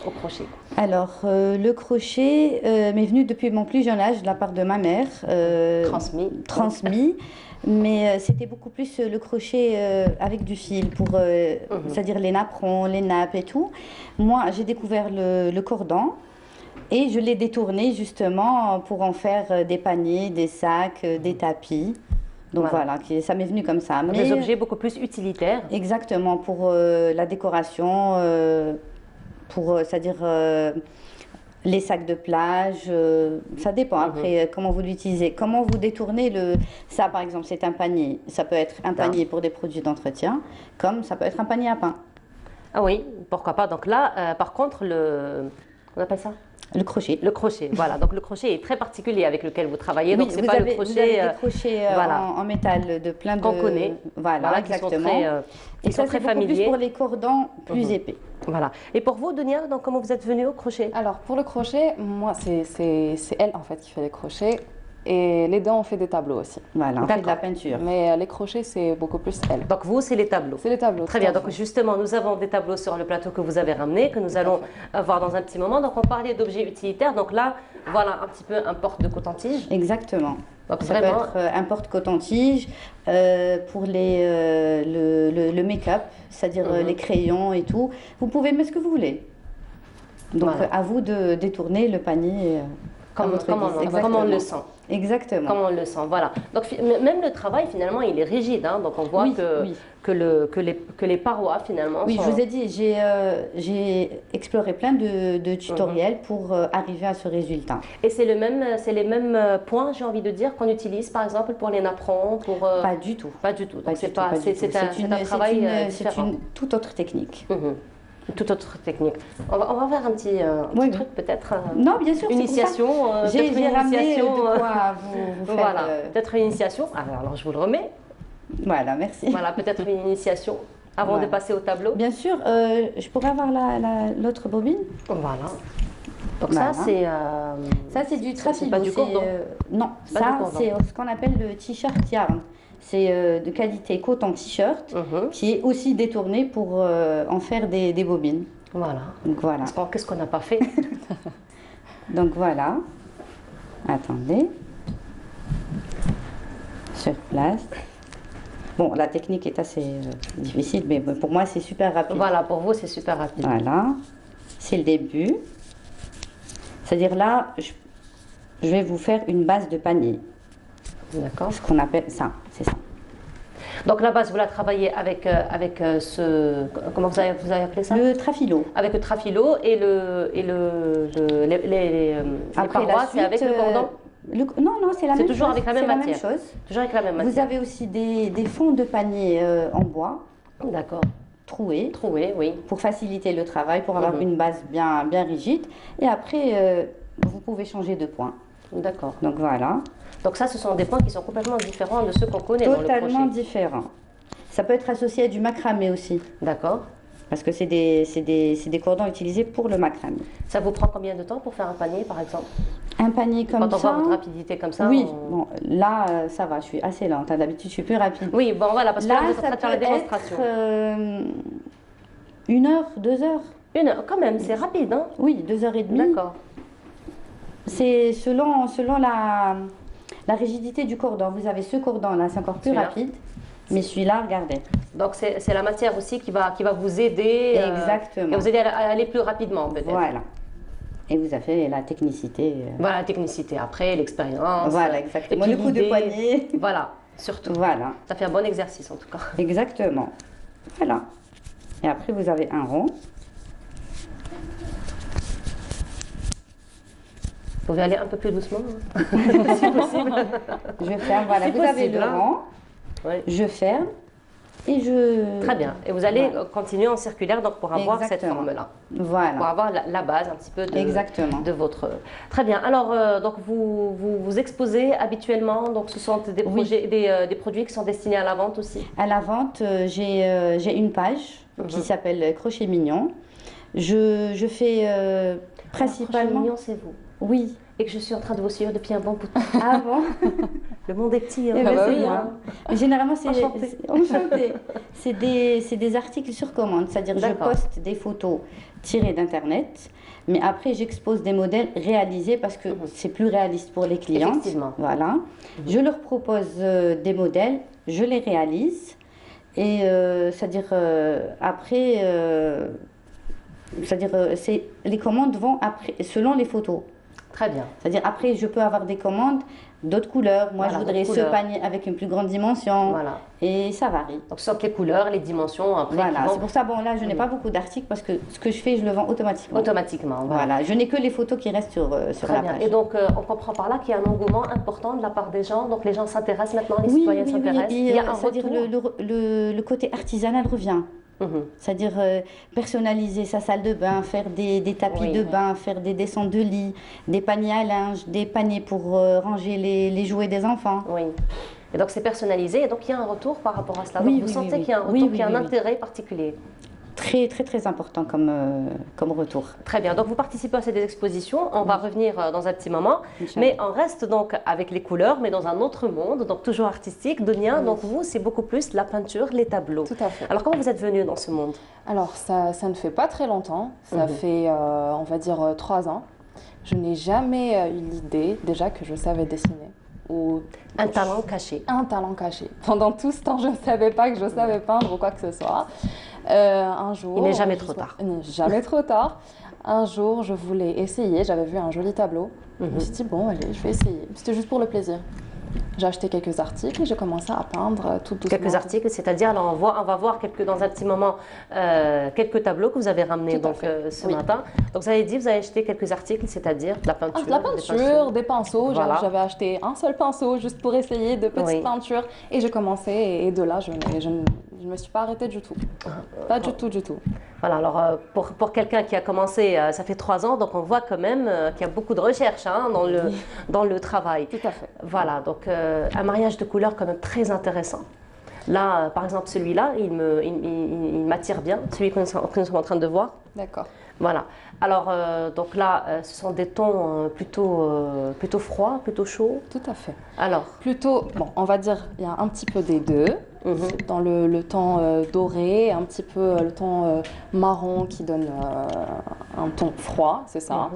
au crochet? Alors, le crochet m'est venu depuis mon plus jeune âge de la part de ma mère. Transmis. Mais c'était beaucoup plus le crochet avec du fil, c'est-à-dire les napperons, les nappes et tout. Moi, j'ai découvert le cordon. Et je l'ai détourné justement pour en faire des paniers, des sacs, des tapis. Donc voilà, ça m'est venu comme ça. Mais des objets beaucoup plus utilitaires. Exactement, pour la décoration, c'est-à-dire les sacs de plage, ça dépend après comment vous l'utilisez. Comment vous détournez ça par exemple, c'est un panier. Ça peut être un panier pour des produits d'entretien, comme ça peut être un panier à pain. Ah oui, pourquoi pas. Donc là, par contre, on appelle ça? Le crochet. Le crochet, voilà. Donc le crochet est très particulier avec lequel vous travaillez. Oui, donc c'est pas le crochet. Vous avez des crochets en métal de plein de. Qu'on connaît. Voilà, exactement. Qui sont très familiers. Plus pour les cordons plus épais. Voilà. Et pour vous, Dounia, comment vous êtes venue au crochet? Alors pour le crochet, moi c'est elle en fait qui fait les crochets. Et les deux, on fait des tableaux aussi. Voilà, on fait de la peinture. Mais les crochets, c'est beaucoup plus elle. Donc vous, c'est les tableaux. C'est les tableaux. Très bien. Donc justement, nous avons des tableaux sur le plateau que vous avez ramené, que nous allons voir dans un petit moment. Donc on parlait d'objets utilitaires. Donc là, voilà un petit peu un porte de coton-tige. Exactement. Donc Ça vraiment, peut être un porte-coton-tige pour le make-up, c'est-à-dire les crayons et tout. Vous pouvez mettre ce que vous voulez. Donc à vous de détourner le panier à votre guise. comme on le sent. Exactement. Comme on le sent, voilà. Donc même le travail, finalement, il est rigide. Hein. Donc on voit que les parois, finalement, Oui, sont... je vous ai dit, j'ai exploré plein de tutoriels pour arriver à ce résultat. Et c'est les mêmes points, j'ai envie de dire, qu'on utilise, par exemple, pour les napperons, pour... Pas du tout. Pas du tout. Donc c'est un travail différent. C'est une toute autre technique. Toute autre technique. On va faire un petit truc peut-être. Non, bien sûr. Une initiation. J'ai ramené de quoi vous faire. Voilà, peut-être une initiation. Alors je vous le remets. Voilà, merci. Voilà, peut-être une initiation avant de passer au tableau. Bien sûr, je pourrais avoir l'autre bobine. Voilà. Donc ça c'est. Ça c'est du trafilo. Pas du cordon. Non, ça c'est ce qu'on appelle le t-shirt yarn. C'est de qualité coton t-shirt qui est aussi détourné pour en faire des bobines. Voilà. Donc voilà. Qu'est-ce qu'on n'a pas fait? Donc voilà. Attendez. Sur place. Bon, la technique est assez difficile, mais pour moi c'est super rapide. Voilà, pour vous c'est super rapide. Voilà. C'est le début. C'est-à-dire là, je vais vous faire une base de panier. D'accord. Ce qu'on appelle ça, c'est ça. Donc la base, vous la travaillez avec ce... Comment vous avez appelé ça? Le trafilo. Avec le trafilo et les parois, c'est avec le cordon? Non, c'est la même chose. C'est toujours avec la même matière. Chose. Toujours avec la même matière. Vous avez aussi des fonds de panier en bois. D'accord. Troués. Troués, oui. Pour faciliter le travail, pour avoir une base bien rigide. Et après, vous pouvez changer de point. D'accord. Donc voilà. Donc ça, ce sont des points qui sont complètement différents de ceux qu'on connaît dans le crochet. Totalement différents. Ça peut être associé à du macramé aussi. D'accord. Parce que c'est des cordons utilisés pour le macramé. Ça vous prend combien de temps pour faire un panier, par exemple? Un panier comme ça. Quand on voit votre rapidité comme ça. Oui, bon, là, ça va, je suis assez lente. D'habitude, je suis plus rapide. Oui, bon, voilà, parce que là, vous êtes en train de faire la démonstration. 1 heure, 2 heures. 1 heure, quand même, c'est rapide, hein? Oui, 2 heures et demie. D'accord. C'est selon la rigidité du cordon. Vous avez ce cordon-là, c'est encore plus rapide. Mais celui-là, regardez. Donc c'est la matière aussi qui va vous aider. Exactement. Qui va vous aider à aller plus rapidement, peut-être. Voilà. Et vous avez la technicité. Voilà, la technicité. Après, l'expérience. Voilà, exactement. Le coup de poignet. Voilà, surtout. Voilà. Ça fait un bon exercice, en tout cas. Exactement. Voilà. Et après, vous avez un rond. Vous pouvez aller un peu plus doucement, hein. Si possible. Je ferme, voilà, vous avez le rond, je ferme et je... Très bien, et vous allez continuer en circulaire donc pour avoir cette forme-là. Voilà. Pour avoir la base un petit peu de votre... Très bien, alors donc vous exposez habituellement, donc ce sont des projets, des produits qui sont destinés à la vente aussi? À la vente, j'ai une page qui s'appelle Crochet Mignon. Je fais principalement... Crochet Mignon, c'est vous? Oui. Et que je suis en train de vous suivre depuis un bon bout de temps. Ah bon? Le monde est petit. Hein. Mais généralement, c'est enchanté. C'est des articles sur commande, c'est-à-dire je poste des photos tirées d'Internet, mais après j'expose des modèles réalisés parce que c'est plus réaliste pour les clientes. Effectivement. Voilà. Je leur propose des modèles, je les réalise, et c'est-à-dire après, c'est-à-dire les commandes vont après, selon les photos. Très bien. C'est-à-dire après, je peux avoir des commandes d'autres couleurs. Moi, je voudrais ce panier avec une plus grande dimension. Voilà. Et ça varie. Donc, ce sont les couleurs, les dimensions. Après, voilà. C'est pour ça, bon, là, je n'ai pas beaucoup d'articles parce que ce que je fais, je le vends automatiquement. Automatiquement. Voilà. Je n'ai que les photos qui restent sur la page. Et donc, on comprend par là qu'il y a un engouement important de la part des gens. Donc, les gens s'intéressent maintenant, les citoyens s'intéressent. Il y a un c'est-à-dire le côté artisanal revient. C'est-à-dire personnaliser sa salle de bain, faire des tapis de bain, faire des descentes de lit, des paniers à linge, des paniers pour ranger les jouets des enfants. Oui. Et donc c'est personnalisé et donc il y a un retour par rapport à cela. Donc vous sentez qu'il y a un retour, qu'il y a un intérêt particulier. très, très, très important comme retour. Très bien, donc vous participez à ces expositions, on va revenir dans un petit moment, mais on reste donc avec les couleurs, mais dans un autre monde, donc toujours artistique. Donia, donc vous, c'est beaucoup plus la peinture, les tableaux. Tout à fait. Alors comment vous êtes venue dans ce monde? Alors, ça ne fait pas très longtemps, ça fait, on va dire, 3 ans. Je n'ai jamais eu l'idée, déjà, que je savais dessiner. Ou un talent caché. Un talent caché. Pendant tout ce temps, je ne savais pas que je savais peindre ou quoi que ce soit. Un jour... Il n'est jamais trop tard. Il n'est jamais trop tard. Un jour, je voulais essayer, j'avais vu un joli tableau. Je me suis dit, bon, allez, je vais essayer. C'était juste pour le plaisir. J'ai acheté quelques articles et j'ai commencé à peindre tout doucement. Quelques articles, c'est-à-dire, là, on va voir dans un petit moment quelques tableaux que vous avez ramenés ce matin. Donc, vous avez dit, vous avez acheté quelques articles, c'est-à-dire de la peinture. De la peinture, des pinceaux. Voilà. J'avais acheté un seul pinceau juste pour essayer de petites peintures. Et j'ai commencé et de là, je ne me suis pas arrêtée du tout. Pas du tout, du tout. Voilà, alors pour quelqu'un qui a commencé, ça fait 3 ans, donc on voit quand même qu'il y a beaucoup de recherche dans le travail. Tout à fait. Voilà, donc un mariage de couleurs quand même très intéressant. Là, par exemple, celui-là, il m'attire bien, celui que nous sommes en train de voir. D'accord. Voilà. Alors, donc là, ce sont des tons plutôt froids, plutôt chauds. Tout à fait. Alors, plutôt, bon, on va dire, il y a un petit peu des deux. Dans le ton doré, un petit peu le ton marron qui donne un ton froid, c'est ça.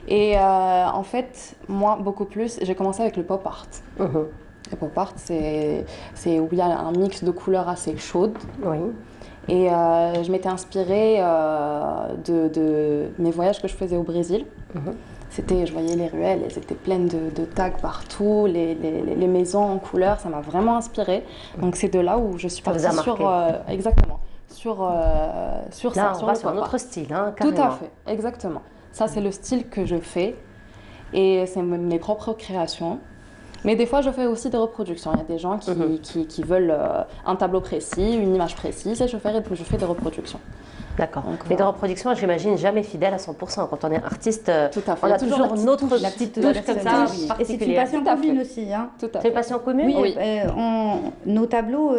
Et en fait, moi, beaucoup plus, j'ai commencé avec le pop art. Le pop art, c'est où il y a un mix de couleurs assez chaudes. Oui. Et je m'étais inspirée de mes voyages que je faisais au Brésil. Je voyais les ruelles, elles étaient pleines de tags partout, les maisons en couleurs, ça m'a vraiment inspirée. Donc c'est de là où je suis partie sur exactement sur là, ça, on sur va le sur un pop art. autre style, hein, carrément. Tout à fait, exactement. Ça c'est le style que je fais et c'est mes propres créations. Mais des fois, je fais aussi des reproductions. Il y a des gens qui veulent un tableau précis, une image précise, et je fais des reproductions. D'accord. Mais des reproductions, j'imagine, jamais fidèles à 100%. Quand on est artiste, on a toujours notre petite touche comme ça, particulière. Et c'est une passion commune aussi. Hein. C'est une passion commune? Oui, nos tableaux...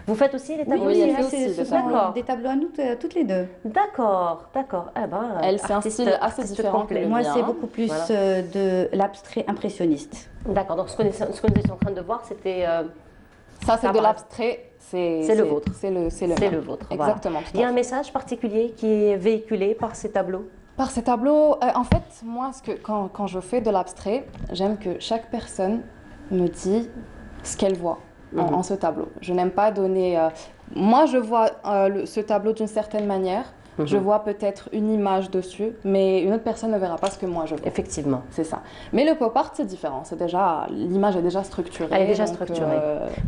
Vous faites aussi les tableaux? Oui, ce sont des tableaux à nous, toutes les deux. D'accord, d'accord. Eh ben, elle, c'est un style assez différent que le mien. Moi, c'est beaucoup plus de l'abstrait impressionniste. D'accord, donc ce que nous étions en train de voir, c'était... ça, c'est de l'abstrait. C'est le vôtre. C'est le vôtre. Exactement. Voilà. Il y a un message particulier qui est véhiculé par ces tableaux? Par ces tableaux, en fait, moi, quand je fais de l'abstrait, j'aime que chaque personne me dise ce qu'elle voit en ce tableau. Je n'aime pas donner... moi, je vois ce tableau d'une certaine manière. Je vois peut-être une image dessus, mais une autre personne ne verra pas ce que moi je vois. Effectivement. C'est ça. Mais le pop art, c'est différent. L'image est déjà structurée. Elle est déjà structurée.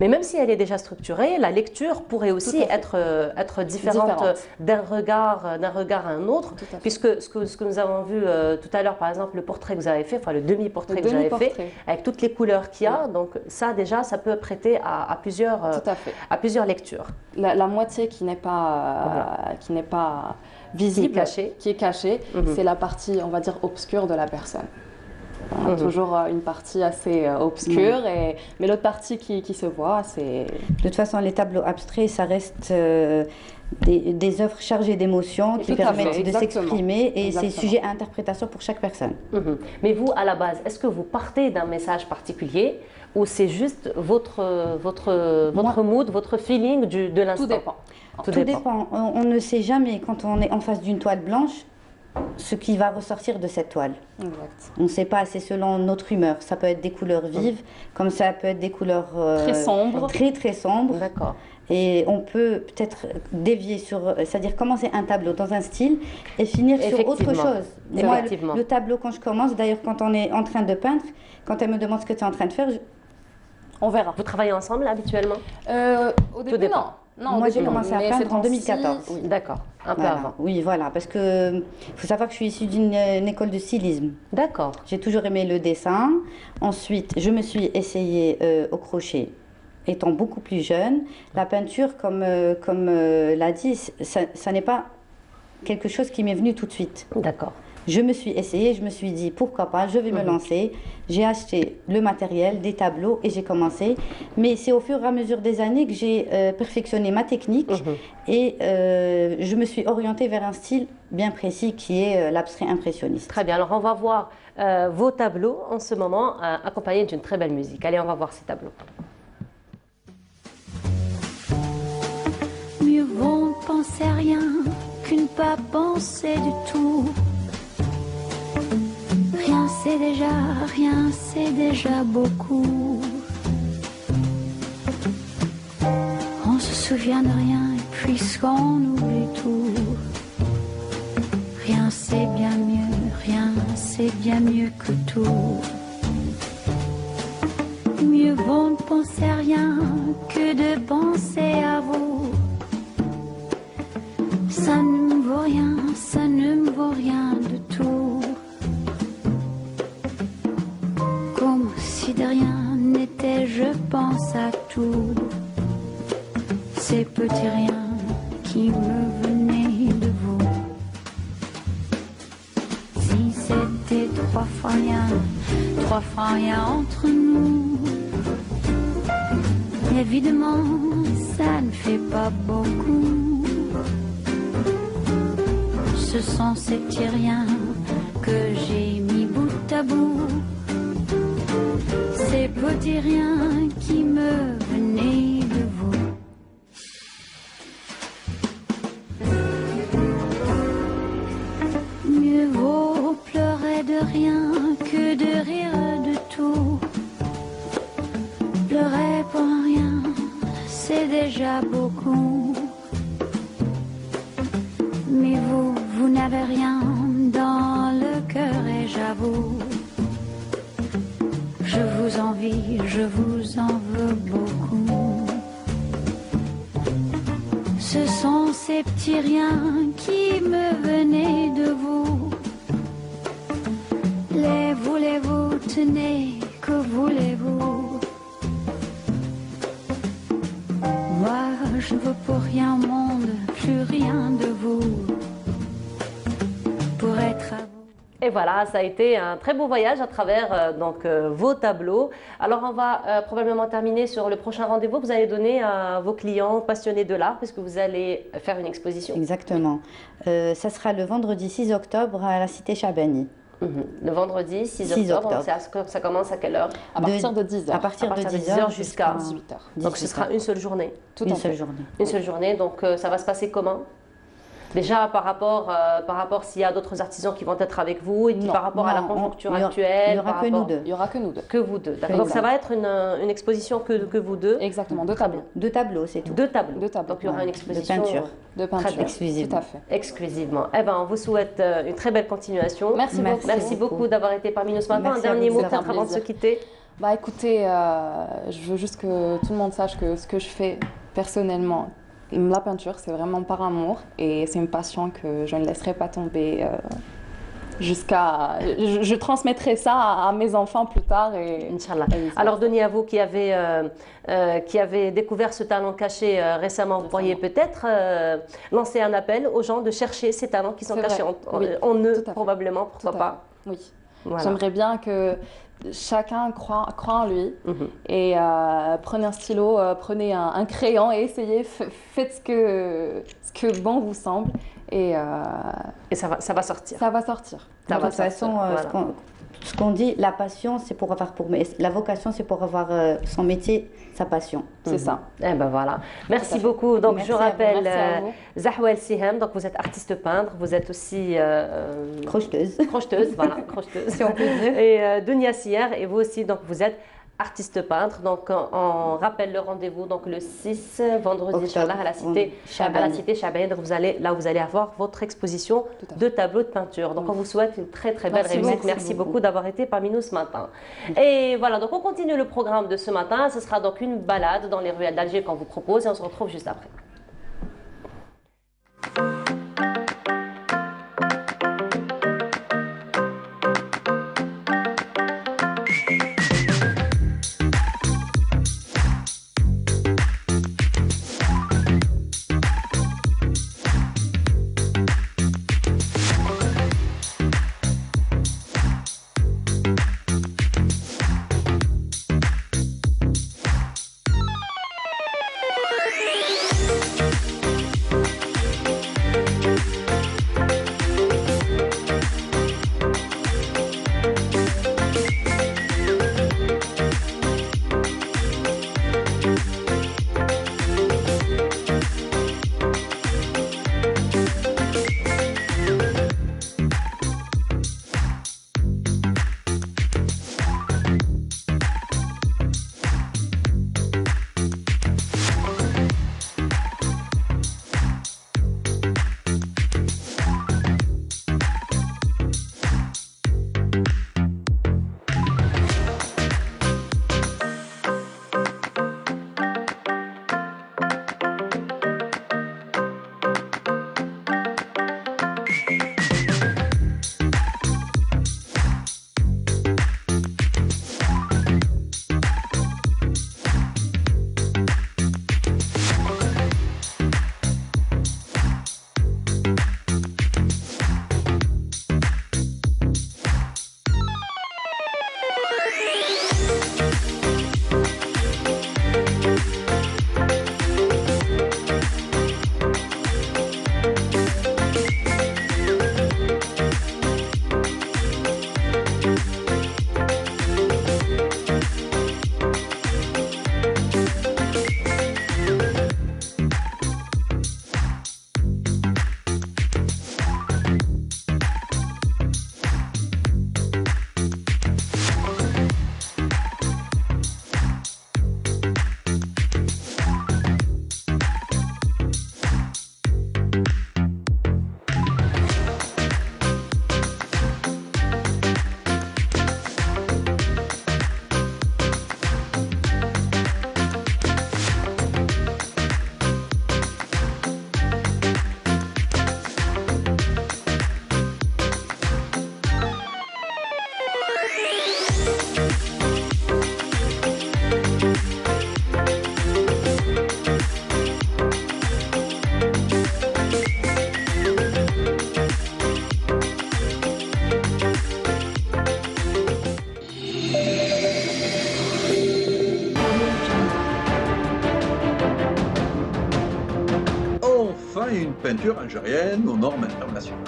Mais même si elle est déjà structurée, la lecture pourrait aussi être différente d'un regard à un autre. Puisque ce que nous avons vu tout à l'heure, par exemple, le portrait que vous avez fait, enfin le demi-portrait que vous avez fait, avec toutes les couleurs qu'il y a, donc ça déjà, ça peut prêter à plusieurs lectures. La moitié qui n'est pas visible, qui est cachée, c'est la partie, on va dire, obscure de la personne. On a toujours une partie assez obscure, mais l'autre partie qui se voit, c'est... De toute façon, les tableaux abstraits, ça reste des œuvres chargées d'émotions qui permettent de s'exprimer et c'est sujet à interprétation pour chaque personne. Mais vous, à la base, est-ce que vous partez d'un message particulier ou c'est juste votre mood, votre feeling de l'instant? Tout dépend. Tout dépend. On ne sait jamais, quand on est en face d'une toile blanche, ce qui va ressortir de cette toile. Exact. On ne sait pas, c'est selon notre humeur. Ça peut être des couleurs vives, comme ça peut être des couleurs très sombres. Très sombres. D'accord. Et on peut peut-être dévier c'est-à-dire commencer un tableau dans un style et finir sur autre chose. Et moi, le tableau, quand je commence, d'ailleurs, quand on est en train de peindre, quand elle me demande ce que tu es en train de faire, on verra. Vous travaillez ensemble habituellement? Au début, non. Moi, j'ai commencé à peindre en 2014. Oui. D'accord, un peu avant. Oui, voilà, parce que faut savoir que je suis issue d'une école de stylisme. D'accord. J'ai toujours aimé le dessin. Ensuite, je me suis essayée au crochet, étant beaucoup plus jeune. La peinture, comme l'a dit, ça n'est pas quelque chose qui m'est venu tout de suite. D'accord. Je me suis essayée, je me suis dit pourquoi pas, je vais me lancer. J'ai acheté le matériel, des tableaux et j'ai commencé. Mais c'est au fur et à mesure des années que j'ai perfectionné ma technique et je me suis orientée vers un style bien précis qui est l'abstrait impressionniste. Très bien, alors on va voir vos tableaux en ce moment accompagnés d'une très belle musique. Allez, on va voir ces tableaux. Mieux vaut penser à rien que ne pas penser du tout. Rien c'est déjà beaucoup. On se souvient de rien et puisqu'on oublie tout. Rien c'est bien mieux que tout. Mieux vaut ne penser à rien que de penser à vous. Ça ne me vaut rien de tout. Comme si de rien n'était, je pense à tout. Ces petits riens qui me venaient de vous. Si c'était trois fois rien entre nous. Évidemment, ça ne fait pas beaucoup. Ce sont ces petits riens que j'ai mis bout à bout. Ces petits riens qui me venaient de vous. Mieux vaut pleurer de rien que de rire de tout. Pleurer pour rien, c'est déjà beaucoup. Mais vous n'avez rien dans le cœur et j'avoue. Je vous envie, je vous en veux beaucoup. Ce sont ces petits riens qui me venaient de vous. Les voulez-vous, tenez, que voulez-vous? Moi, je ne veux pour rien au monde, plus rien de vous. Pour être à vous. Et voilà, ça a été un très beau voyage à travers vos tableaux. Alors on va probablement terminer sur le prochain rendez-vous que vous allez donner à vos clients passionnés de l'art puisque vous allez faire une exposition. Exactement. Ça sera le vendredi 6 octobre à la cité Chabani. Le vendredi 6 octobre. Ça commence à quelle heure? À partir de 10h. À partir de 10h jusqu'à 18h. Donc ce sera une seule journée. Une seule journée. Une seule journée, donc ça va se passer comment? Déjà par rapport s'il y a d'autres artisans qui vont être avec vous et puis par rapport à la conjoncture actuelle. Il n'y aura que nous deux. Il n'y aura que nous deux. Que vous deux. D'accord. Donc ça va être une exposition que vous deux. Exactement, deux tableaux. Deux tableaux, c'est tout. Deux tableaux. Donc il y aura une exposition de peinture. De peinture. Exclusivement. Tout à fait. Exclusivement. Eh ben, on vous souhaite une très belle continuation. Merci beaucoup. Merci beaucoup d'avoir été parmi nous ce matin. Un dernier mot peut-être avant de se quitter. Bah écoutez, je veux juste que tout le monde sache que ce que je fais personnellement, la peinture, c'est vraiment par amour et c'est une passion que je ne laisserai pas tomber jusqu'à... Je transmettrai ça à mes enfants plus tard. Et... Inch'Allah. Alors Denis, à vous qui avez découvert ce talent caché récemment, vous pourriez peut-être lancer un appel aux gens de chercher ces talents qui sont cachés en eux, probablement, pourquoi pas. Oui. Voilà. J'aimerais bien que chacun croit en lui et prenez un stylo, prenez un crayon et essayez, faites ce que bon vous semble et ça va sortir. Ça va sortir. De toute façon, ce qu'on dit, la passion, c'est pour avoir la vocation, c'est pour avoir son métier, sa passion. C'est ça. Eh ben voilà. Merci beaucoup. Donc merci je rappelle Zahwa El Siham. Donc vous êtes artiste peintre, vous êtes aussi crocheteuse. Crocheteuse, voilà, crocheteuse. Si on peut dire. Et Dunia Sier, et vous aussi, donc vous êtes artiste peintre. Donc on rappelle le rendez-vous donc le 6 vendredi Inch'Allah à la cité Chabani. Donc vous allez avoir votre exposition de tableaux de peinture. Donc on vous souhaite une très très belle réussite. Merci beaucoup d'avoir été parmi nous ce matin. Et voilà, donc on continue le programme de ce matin. Ce sera donc une balade dans les ruelles d'Alger qu'on vous propose et on se retrouve juste après. peinture algérienne aux normes internationales.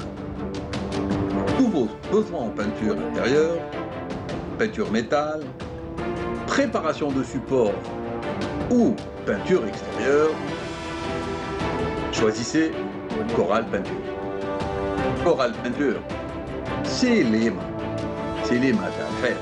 Tous vos besoins en peinture intérieure, peinture métal, préparation de support ou peinture extérieure, choisissez Coral Peinture. Coral Peinture, c'est les maths à faire.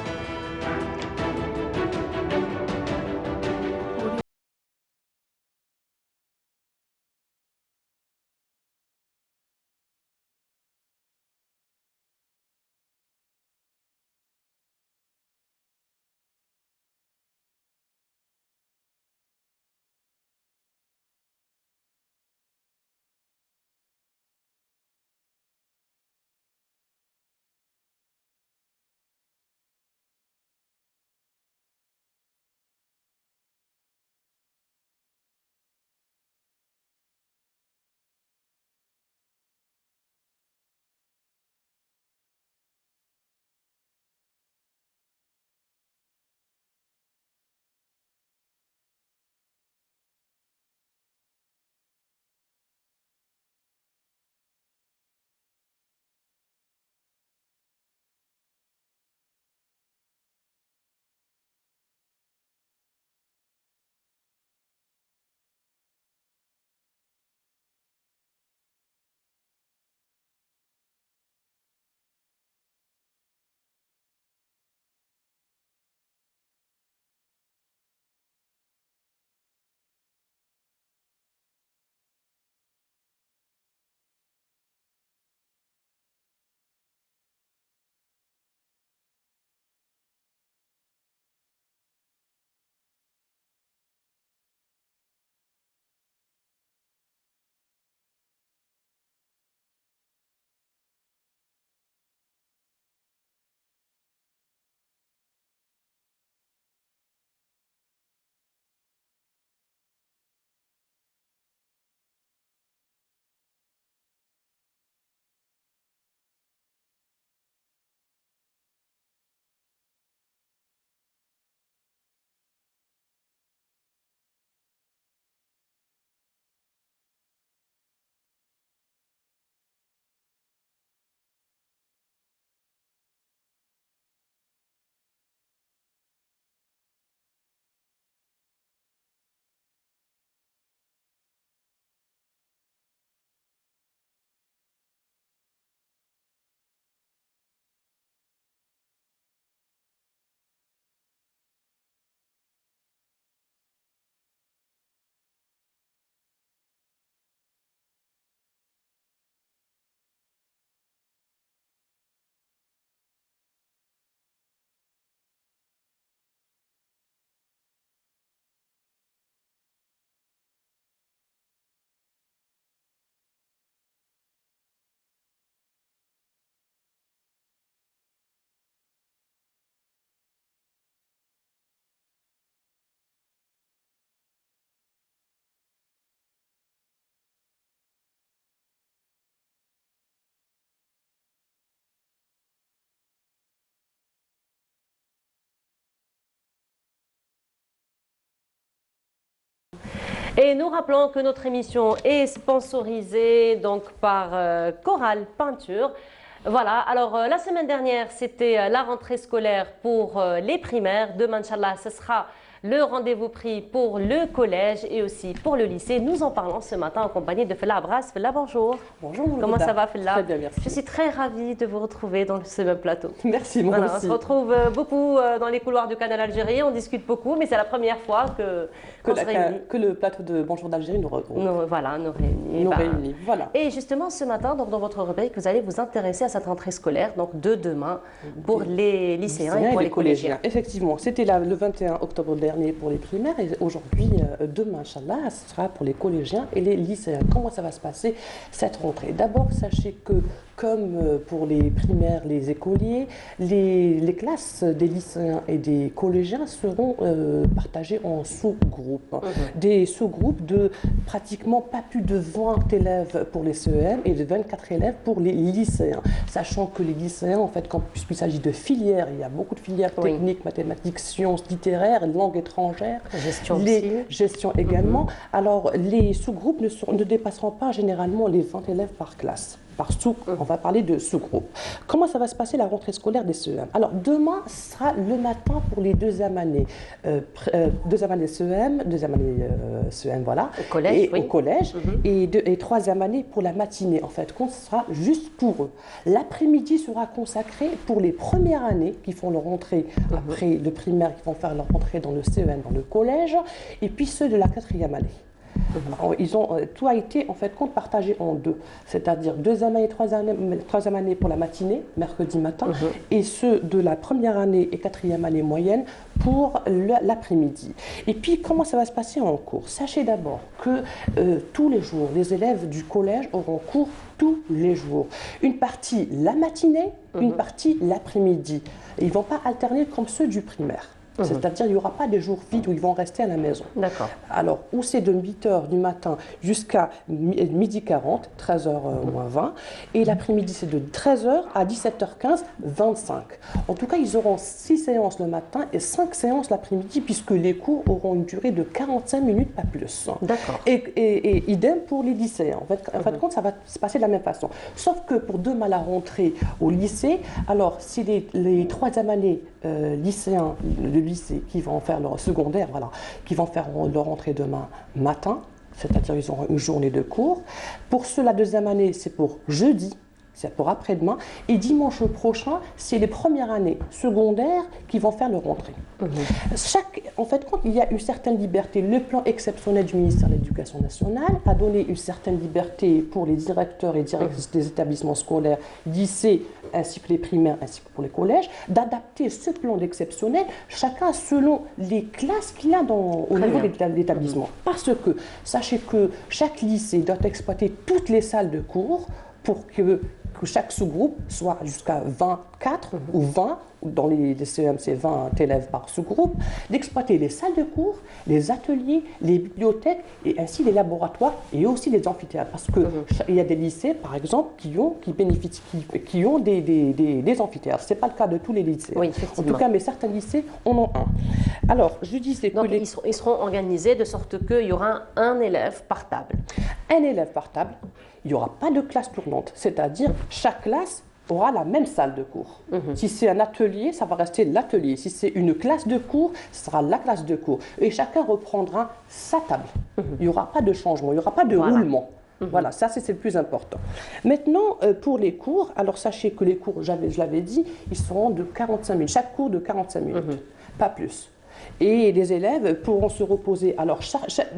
Et nous rappelons que notre émission est sponsorisée donc par Coral Peinture. Voilà, alors la semaine dernière, c'était la rentrée scolaire pour les primaires. Demain, Inch'Allah, ce sera le rendez-vous pris pour le collège et aussi pour le lycée. Nous en parlons ce matin en compagnie de Fella Abras. Fella, bonjour. Bonjour. Comment ça va, Fella? Très bien, merci. Je suis très ravie de vous retrouver dans ce même plateau. Merci, moi voilà, aussi. On se retrouve beaucoup dans les couloirs du Canal Algérie. On discute beaucoup, mais c'est la première fois qu'on se réunit. Que le plateau de Bonjour d'Algérie nous regroupe. Voilà, nous réunit. Voilà. Et justement, ce matin, donc, dans votre rubrique, vous allez vous intéresser à cette rentrée scolaire, donc de demain, pour les lycéens et pour les collégiens. Effectivement, c'était le 21 octobre dernier pour les primaires et aujourd'hui, demain, Inch'Allah, ce sera pour les collégiens et les lycéens. Comment ça va se passer cette rentrée? D'abord, sachez que comme pour les primaires, les écoliers, les classes des lycéens et des collégiens seront partagées en sous-groupes. Des sous-groupes de pratiquement pas plus de 20 élèves pour les CEM et de 24 élèves pour les lycéens. Sachant que les lycéens, en fait, puisqu'il s'agit de filières, il y a beaucoup de filières techniques, mathématiques, sciences, littéraires, langues étrangères, gestion également. Alors, les sous-groupes ne dépasseront pas généralement les 20 élèves par classe. On va parler de sous-groupe. Comment ça va se passer la rentrée scolaire des CEM? Alors demain sera le matin pour les deuxième année. Deuxième année CEM, deuxième année CEM, voilà. Au collège, au collège. Et troisième année pour la matinée, en fait, ce sera juste pour eux. L'après-midi sera consacré pour les premières années qui font leur rentrée après le primaire, qui vont faire leur rentrée dans le CEM, dans le collège, et puis ceux de la quatrième année. Tout a été en fait partagé en deux, c'est-à-dire deuxième année et troisième année pour la matinée, mercredi matin, et ceux de la première année et quatrième année moyenne pour l'après-midi. Et puis comment ça va se passer en cours? Sachez d'abord que tous les jours, les élèves du collège auront cours tous les jours. Une partie la matinée, une partie l'après-midi. Ils ne vont pas alterner comme ceux du primaire. C'est-à-dire qu'il n'y aura pas des jours vides où ils vont rester à la maison. D'accord. Alors, où c'est de 8h du matin jusqu'à midi 40, 13h moins 20, et l'après-midi c'est de 13h à 17h15, 25. En tout cas, ils auront 6 séances le matin et 5 séances l'après-midi, puisque les cours auront une durée de 45 minutes, pas plus. D'accord. Et idem pour les lycéens. En fin de compte, ça va se passer de la même façon. Sauf que pour demain la rentrée au lycée, alors si les troisième années lycéens de lycée qui vont faire leur secondaire, voilà, qui vont faire leur rentrée demain matin, c'est-à-dire ils auront une journée de cours. Pour ceux la deuxième année, c'est pour jeudi, c'est pour après-demain, et dimanche prochain, c'est les premières années secondaires qui vont faire leur rentrée. En fait, quand il y a une certaine liberté, le plan exceptionnel du ministère de l'Éducation nationale a donné une certaine liberté pour les directeurs et directrices des établissements scolaires, lycées, ainsi que les primaires, ainsi que pour les collèges, d'adapter ce plan d'exceptionnel, chacun selon les classes qu'il a au niveau de l'établissement. Parce que, sachez que chaque lycée doit exploiter toutes les salles de cours pour que chaque sous-groupe soit jusqu'à 24 ou 20, dans les CEM c'est 20 élèves par sous-groupe, d'exploiter les salles de cours, les ateliers, les bibliothèques et ainsi les laboratoires et aussi les amphithéâtres. Parce qu'il y a des lycées, par exemple, qui ont des amphithéâtres. Ce n'est pas le cas de tous les lycées. Oui, en tout cas, mais certains lycées en ont un. Alors, je disais que ils seront organisés de sorte qu'il y aura un élève par table. Un élève par table. Il n'y aura pas de classe tournante, c'est-à-dire chaque classe aura la même salle de cours. Si c'est un atelier, ça va rester l'atelier. Si c'est une classe de cours, ce sera la classe de cours. Et chacun reprendra sa table. Il n'y aura pas de changement, il n'y aura pas de roulement. Voilà, ça c'est le plus important. Maintenant, pour les cours, alors sachez que les cours, je l'avais dit, ils seront de 45 minutes. Chaque cours de 45 minutes, pas plus. Et les élèves pourront se reposer. Alors,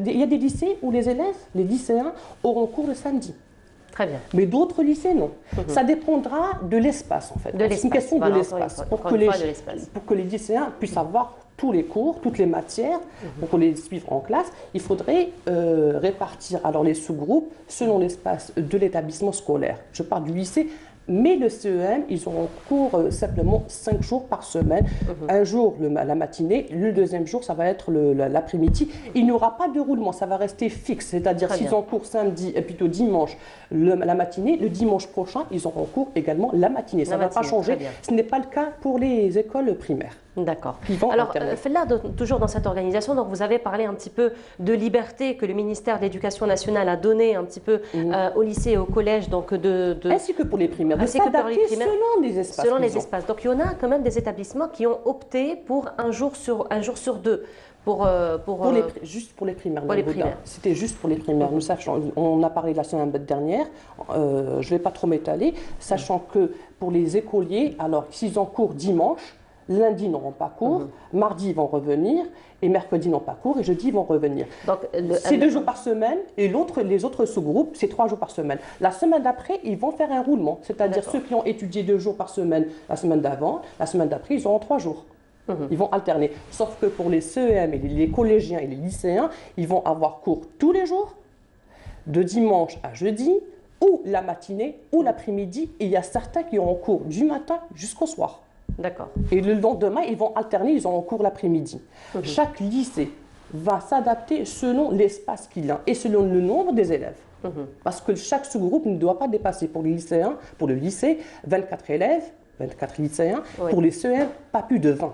il y a des lycées où les élèves, les lycéens, auront cours le samedi. Très bien. Mais d'autres lycées, non. Ça dépendra de l'espace, en fait. C'est une question de l'espace. Pour que les lycéens puissent avoir tous les cours, toutes les matières, pour les suivre en classe, il faudrait répartir alors les sous-groupes selon l'espace de l'établissement scolaire. Je parle du lycée. Mais le CEM, ils auront cours simplement 5 jours par semaine. Un jour la matinée, le deuxième jour, ça va être l'après-midi. Il n'y aura pas de roulement, ça va rester fixe. C'est-à-dire s'ils ont cours samedi et plutôt dimanche la matinée, le dimanche prochain, ils auront cours également la matinée. Ça ne va pas changer. Ce n'est pas le cas pour les écoles primaires. D'accord. Alors, Fella, toujours dans cette organisation, donc vous avez parlé un petit peu de liberté que le ministère de l'Éducation nationale a donnée un petit peu au lycée et au collège. Donc ainsi que pour les primaires. Ainsi que pour les primaires. Selon les espaces. Selon les espaces. Donc il y en a quand même des établissements qui ont opté pour un jour sur deux. Juste pour les primaires. C'était juste pour les primaires. Nous sachons, on a parlé la semaine dernière, je ne vais pas trop m'étaler, sachant que pour les écoliers, alors s'ils ont cours dimanche, lundi ils n'auront pas cours, mardi ils vont revenir, et mercredi ils n'ont pas cours, et jeudi ils vont revenir. C'est 2 jours par semaine, et les autres sous-groupes, c'est 3 jours par semaine. La semaine d'après, ils vont faire un roulement, c'est-à-dire ceux qui ont étudié 2 jours par semaine la semaine d'avant, la semaine d'après, ils auront 3 jours. Ils vont alterner. Sauf que pour les CEM et les collégiens et les lycéens, ils vont avoir cours tous les jours, de dimanche à jeudi, ou la matinée ou l'après-midi. Et il y a certains qui ont cours du matin jusqu'au soir. D'accord. Et le lendemain, ils vont alterner, ils ont cours l'après-midi. Chaque lycée va s'adapter selon l'espace qu'il a et selon le nombre des élèves. Parce que chaque sous-groupe ne doit pas dépasser pour les lycéens, pour le lycée, 24 élèves, 24 lycéens, pour les CEM, pas plus de 20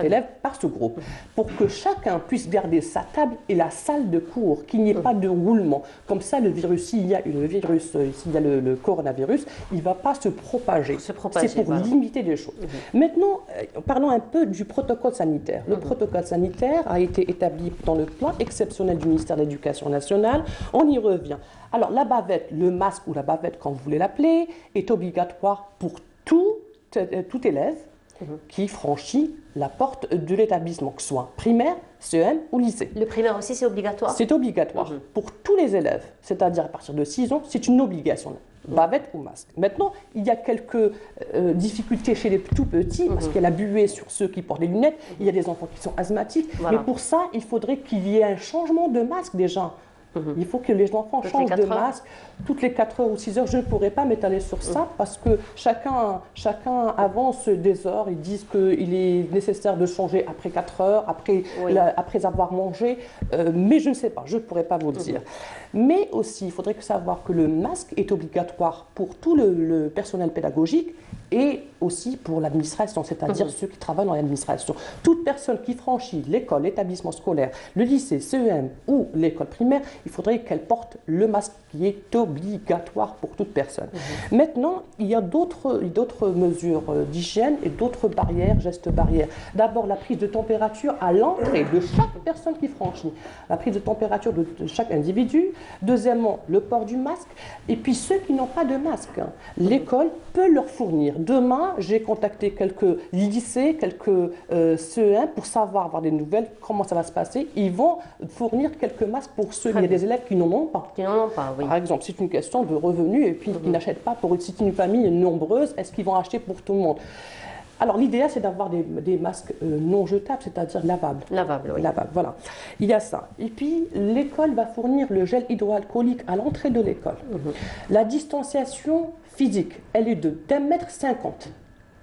élèves par sous-groupe, pour que chacun puisse garder sa table et la salle de cours, qu'il n'y ait pas de roulement. Comme ça, le virus, s'il y a le coronavirus, il ne va pas se propager. C'est pour limiter les choses. Maintenant, parlons un peu du protocole sanitaire. Le protocole sanitaire a été établi dans le plan exceptionnel du ministère de l'Éducation nationale. On y revient. Alors, la bavette, le masque ou la bavette, comme vous voulez l'appeler, est obligatoire pour tout élève qui franchit la porte de l'établissement, que ce soit primaire, CEM ou lycée. Le primaire aussi, c'est obligatoire? C'est obligatoire pour tous les élèves, c'est-à-dire à partir de 6 ans, c'est une obligation, bavette ou masque. Maintenant, il y a quelques difficultés chez les tout petits, parce qu'il y a la buée sur ceux qui portent des lunettes, il y a des enfants qui sont asthmatiques, mais pour ça, il faudrait qu'il y ait un changement de masque déjà. Il faut que les enfants changent de masque toutes les 4 heures ou 6 heures. Je ne pourrais pas m'étaler sur ça parce que chacun avance des heures. Ils disent qu'il est nécessaire de changer après 4 heures, après avoir mangé. Mais je ne sais pas, je ne pourrais pas vous le dire. Mais aussi, il faudrait savoir que le masque est obligatoire pour tout le personnel pédagogique et aussi pour l'administration, c'est-à-dire ceux qui travaillent dans l'administration. Toute personne qui franchit l'école, l'établissement scolaire, le lycée, CEM ou l'école primaire, il faudrait qu'elle porte le masque qui est obligatoire pour toute personne. Maintenant, il y a d'autres mesures d'hygiène et d'autres barrières, gestes barrières. D'abord, la prise de température à l'entrée de chaque personne qui franchit. La prise de température de chaque individu. Deuxièmement, le port du masque. Et puis ceux qui n'ont pas de masque, l'école peut leur fournir. Demain, j'ai contacté quelques lycées, quelques CE1 pour avoir des nouvelles, comment ça va se passer. Ils vont fournir quelques masques pour ceux, il y a des élèves qui n'en ont pas. Par exemple, c'est une question de revenus et puis qui n'achètent pas pour si c'est une famille nombreuse, est-ce qu'ils vont acheter pour tout le monde? Alors l'idéal, c'est d'avoir des masques non jetables, c'est-à-dire lavables. Lavables, oui. Lavables, voilà. Il y a ça. Et puis, l'école va fournir le gel hydroalcoolique à l'entrée de l'école. La distanciation physique, elle est de d'1,50 m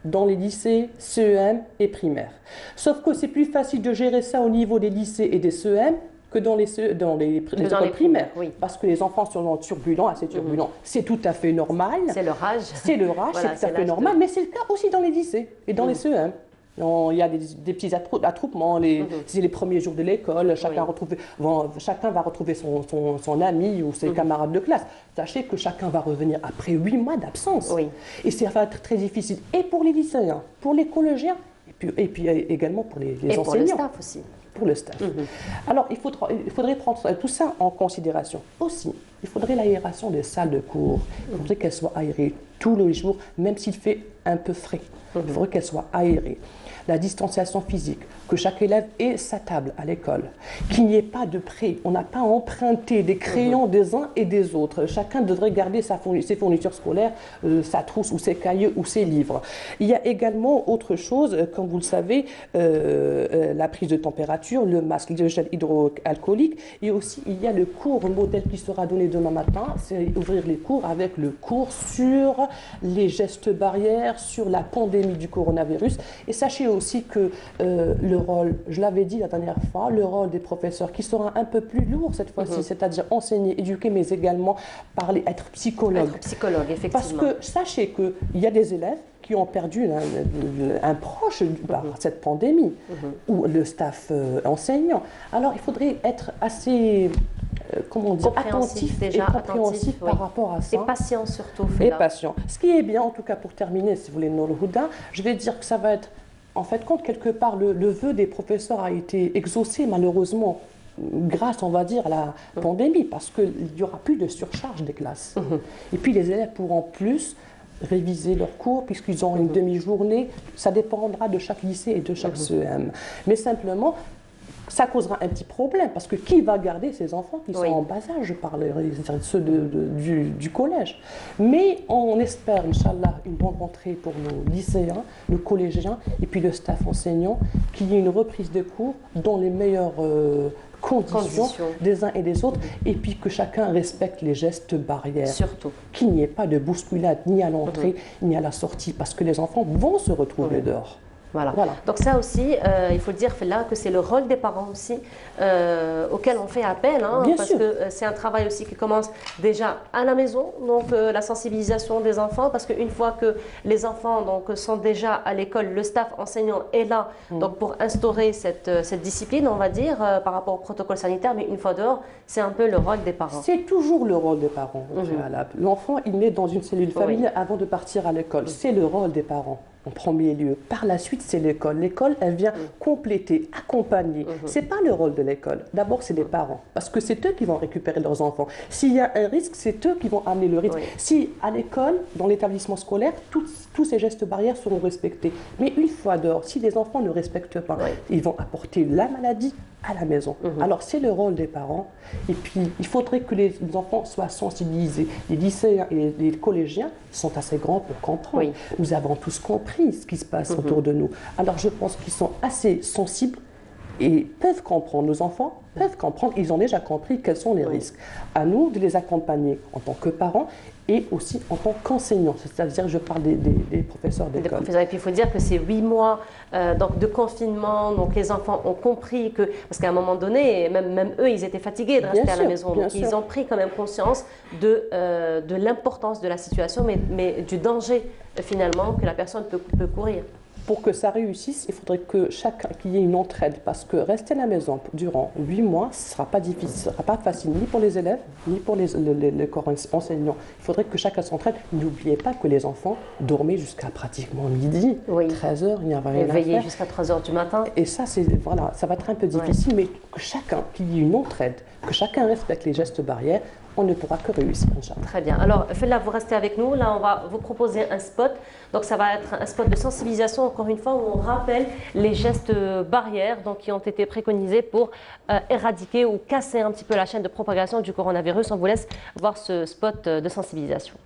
dans les lycées, CEM et primaires. Sauf que c'est plus facile de gérer ça au niveau des lycées et des CEM que dans les écoles primaires, parce que les enfants sont turbulents, assez turbulents. C'est tout à fait normal. C'est leur âge. C'est leur âge, voilà, c'est tout à fait normal, mais c'est le cas aussi dans les lycées et dans les CEM. Il y a des petits attroupements, c'est les premiers jours de l'école, chacun va retrouver son ami ou ses camarades de classe. Sachez que chacun va revenir après 8 mois d'absence. Et ça va être très difficile, et pour les lycéens, pour les collégiens, et puis également pour les enseignants. Et pour le staff aussi. Pour le staff. Alors, il faudrait prendre tout ça en considération. Aussi, il faudrait l'aération des salles de cours. Il faudrait qu'elles soient aérées tous les jours, même s'il fait un peu frais. Il faudrait qu'elles soient aérées. La distanciation physique, que chaque élève ait sa table à l'école, qu'il n'y ait pas de prêt. On n'a pas emprunté des crayons des uns et des autres. Chacun devrait garder ses fournitures scolaires, sa trousse ou ses cahiers ou ses livres. Il y a également autre chose, comme vous le savez, la prise de température, le masque, le gel hydroalcoolique, et aussi il y a le cours modèle qui sera donné demain matin, c'est ouvrir les cours avec le cours sur les gestes barrières, sur la pandémie du coronavirus. Et sachez aussi que le rôle, je l'avais dit la dernière fois, le rôle des professeurs qui sera un peu plus lourd cette fois-ci, c'est-à-dire enseigner, éduquer, mais également parler, être psychologue. Être psychologue, effectivement. Parce que sachez qu'il y a des élèves qui ont perdu un proche par cette pandémie, ou le staff enseignant. Alors il faudrait être assez attentif et compréhensif par rapport à ça. Et patient surtout. Et patient. Ce qui est bien, en tout cas pour terminer, si vous voulez, Nour Houda, je vais dire que ça va être, en fait, compte quelque part, le vœu des professeurs a été exaucé malheureusement grâce, on va dire, à la pandémie, parce qu'il n'y aura plus de surcharge des classes. Et puis les élèves pourront plus réviser leurs cours puisqu'ils ont une demi-journée. Ça dépendra de chaque lycée et de chaque CEM. Mais simplement, ça causera un petit problème parce que qui va garder ces enfants qui sont en bas âge, je parle ceux du collège. Mais on espère, Inch'Allah, une bonne rentrée pour nos lycéens, nos collégiens et puis le staff enseignant, qu'il y ait une reprise de cours dans les meilleures conditions des uns et des autres, et puis que chacun respecte les gestes barrières. Surtout. Qu'il n'y ait pas de bousculade ni à l'entrée ni à la sortie, parce que les enfants vont se retrouver dehors. Voilà. Donc ça aussi, il faut le dire là que c'est le rôle des parents aussi auquel on fait appel, hein, parce que c'est un travail aussi qui commence déjà à la maison, donc la sensibilisation des enfants, parce qu'une fois que les enfants donc, sont déjà à l'école, le staff enseignant est là donc, pour instaurer cette discipline, on va dire, par rapport au protocole sanitaire, mais une fois dehors, c'est un peu le rôle des parents. C'est toujours le rôle des parents. L'enfant, il naît dans une cellule familiale avant de partir à l'école. C'est le rôle des parents. En premier lieu. Par la suite, c'est l'école. L'école, elle vient compléter, accompagner. Ce n'est pas le rôle de l'école. D'abord, c'est les parents. Parce que c'est eux qui vont récupérer leurs enfants. S'il y a un risque, c'est eux qui vont amener le risque. Si à l'école, dans l'établissement scolaire, tous ces gestes barrières seront respectés. Mais une fois dehors, si les enfants ne respectent pas, ils vont apporter la maladie à la maison. Alors, c'est le rôle des parents. Et puis, il faudrait que les enfants soient sensibilisés. Les lycéens et les collégiens sont assez grands pour comprendre. Nous avons tous compris ce qui se passe autour de nous. Alors, je pense qu'ils sont assez sensibles et peuvent comprendre. Nos enfants peuvent comprendre. Ils ont déjà compris quels sont les risques. À nous de les accompagner en tant que parents et aussi en tant qu'enseignants. C'est-à-dire, je parle des professeurs d'école. Et puis, il faut dire que c'est 8 mois donc, de confinement. Donc, les enfants ont compris que... Parce qu'à un moment donné, même eux, ils étaient fatigués de rester à la maison. Donc, ils ont pris quand même conscience de l'importance de la situation, mais du danger, finalement, que la personne peut courir. Pour que ça réussisse, il faudrait que qu'il y ait une entraide, parce que rester à la maison durant 8 mois, ce ne sera pas difficile, ce ne sera pas facile ni pour les élèves, ni pour les corps enseignants. Il faudrait que chacun s'entraide. N'oubliez pas que les enfants dormaient jusqu'à pratiquement midi, 13h, il n'y avait rien à faire. Veiller jusqu'à 3h du matin. Et ça, voilà, ça va être un peu difficile, mais que chacun, qu'il y ait une entraide, que chacun respecte les gestes barrières, on ne pourra que réussir. Très bien. Alors, Fella, vous restez avec nous. Là, on va vous proposer un spot. Donc, ça va être un spot de sensibilisation, encore une fois, où on rappelle les gestes barrières donc, qui ont été préconisés pour éradiquer ou casser un petit peu la chaîne de propagation du coronavirus. On vous laisse voir ce spot de sensibilisation.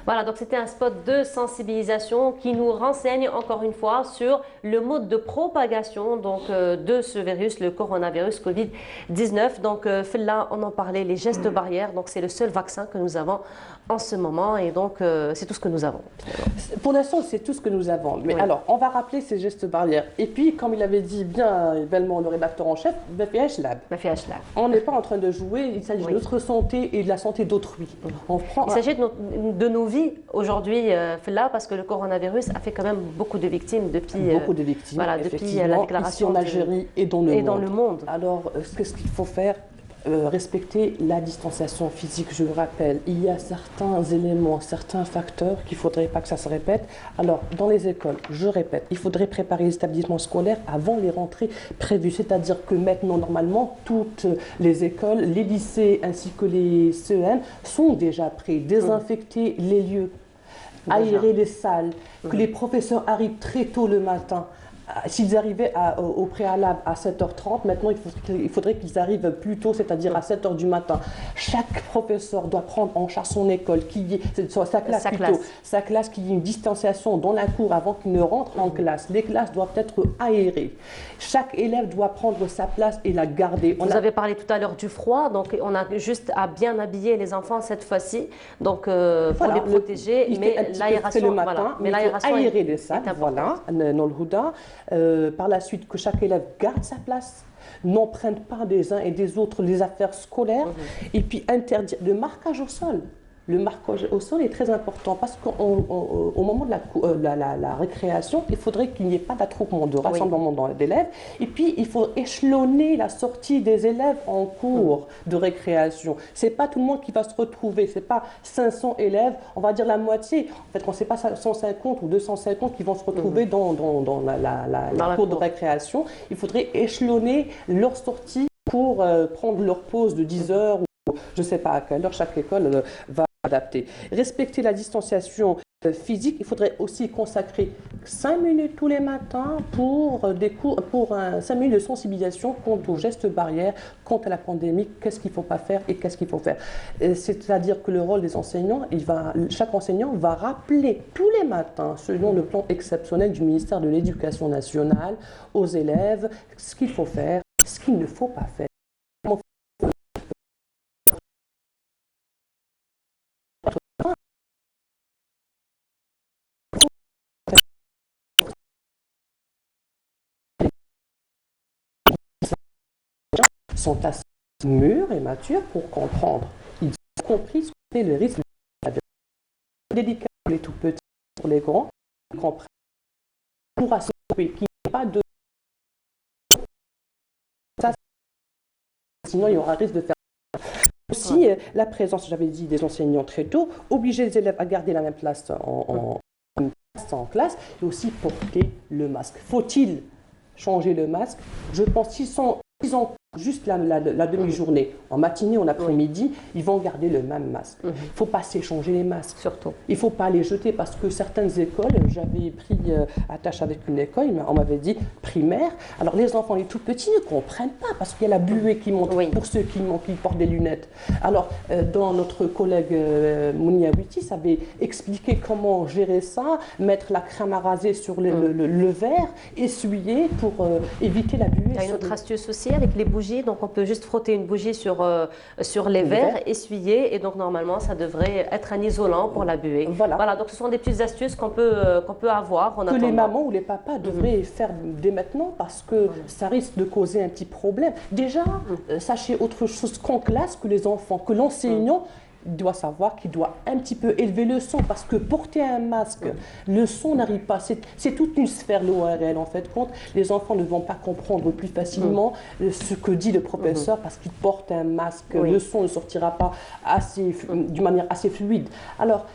Voilà, donc c'était un spot de sensibilisation qui nous renseigne encore une fois sur le mode de propagation donc, de ce virus, le coronavirus Covid-19. Donc là, on en parlait, les gestes barrières, donc c'est le seul vaccin que nous avons en ce moment et donc c'est tout ce que nous avons. Pour l'instant, c'est tout ce que nous avons. Mais oui. alors, on va rappeler ces gestes barrières. Et puis, comme il avait dit bien bellement le rédacteur en chef, on n'est pas en train de jouer, il s'agit de notre santé et de la santé d'autrui. Il s'agit de nos vies aujourd'hui, là, parce que le coronavirus a fait quand même beaucoup de victimes depuis, voilà, depuis la déclaration ici en Algérie et dans le monde. Alors, qu'est-ce qu'il faut faire? Respecter la distanciation physique, je le rappelle. Il y a certains éléments, certains facteurs qu'il ne faudrait pas que ça se répète. Alors, dans les écoles, je répète, il faudrait préparer les établissements scolaires avant les rentrées prévues. C'est-à-dire que maintenant, normalement, toutes les écoles, les lycées ainsi que les CEM sont déjà prêts. Désinfecter les lieux, aérer les salles, que les professeurs arrivent très tôt le matin. S'ils arrivaient au préalable à 7h30, maintenant il faudrait qu'ils arrivent plus tôt, c'est-à-dire à 7h du matin. Chaque professeur doit prendre en charge son école, sa classe, qu'il y ait une distanciation dans la cour avant qu'il ne rentre en classe. Les classes doivent être aérées. Chaque élève doit prendre sa place et la garder. Vous avez parlé tout à l'heure du froid, donc on a juste à bien habiller les enfants cette fois-ci, donc pour les protéger, mais l'aération, aérer les salles, voilà, dans le Houda. Par la suite, que chaque élève garde sa place, n'emprunte pas des uns et des autres les affaires scolaires, et puis interdire le marquage au sol. Le marquage au sol est très important parce qu'au moment de la récréation, il faudrait qu'il n'y ait pas d'attroupement, de rassemblement d'élèves. Et puis, il faut échelonner la sortie des élèves en cours de récréation. Ce n'est pas tout le monde qui va se retrouver. Ce n'est pas 500 élèves, on va dire la moitié. En fait, ce n'est pas 150 ou 250 qui vont se retrouver dans la cour de récréation. Il faudrait échelonner leur sortie pour prendre leur pause de 10 heures ou je ne sais pas à quelle heure chaque école va adapter. Respecter la distanciation physique, il faudrait aussi consacrer 5 minutes tous les matins pour 5 minutes de sensibilisation quant aux gestes barrières, quant à la pandémie, qu'est-ce qu'il ne faut pas faire et qu'est-ce qu'il faut faire. C'est-à-dire que le rôle des enseignants, chaque enseignant va rappeler tous les matins, selon le plan exceptionnel du ministère de l'Éducation nationale, aux élèves ce qu'il faut faire, ce qu'il ne faut pas faire. Sont assez mûrs et matures pour comprendre. Ils ont compris ce qu'est le risque de la délicat pour les tout petits, pour les grands, ils comprennent pour assurer qu'il n'y ait pas de... Ça, sinon, il y aura un risque de faire... Aussi, la présence, j'avais dit, des enseignants très tôt, obliger les élèves à garder la même place en classe et aussi porter le masque. Faut-il changer le masque? Je pense qu'ils ont juste la demi-journée, en matinée, en après-midi, ils vont garder le même masque. Il ne faut pas s'échanger les masques. Surtout. Il ne faut pas les jeter parce que certaines écoles, j'avais pris attache avec une école, on m'avait dit primaire. Alors les enfants, les tout petits ne comprennent pas parce qu'il y a la buée qui monte pour ceux qui portent des lunettes. Alors, dans notre collègue Mounia Witi, ça avait expliqué comment gérer ça, mettre la crème à raser sur le verre, essuyer pour éviter la buée. Il y a une autre astuce aussi avec les bougies, donc on peut juste frotter une bougie sur les verres, essuyer, et donc normalement ça devrait être un isolant pour la buée. Voilà, donc ce sont des petites astuces qu'on peut avoir en attendant. Que les mamans ou les papas devraient faire dès maintenant parce que ça risque de causer un petit problème. Déjà, sachez autre chose qu'en classe, que les enfants, que l'enseignant doit savoir qu'il doit un petit peu élever le son parce que porter un masque, le son n'arrive pas. C'est toute une sphère, l'ORL en fait compte. Les enfants ne vont pas comprendre plus facilement ce que dit le professeur parce qu'il porte un masque. Le son ne sortira pas d'une manière assez fluide. Alors,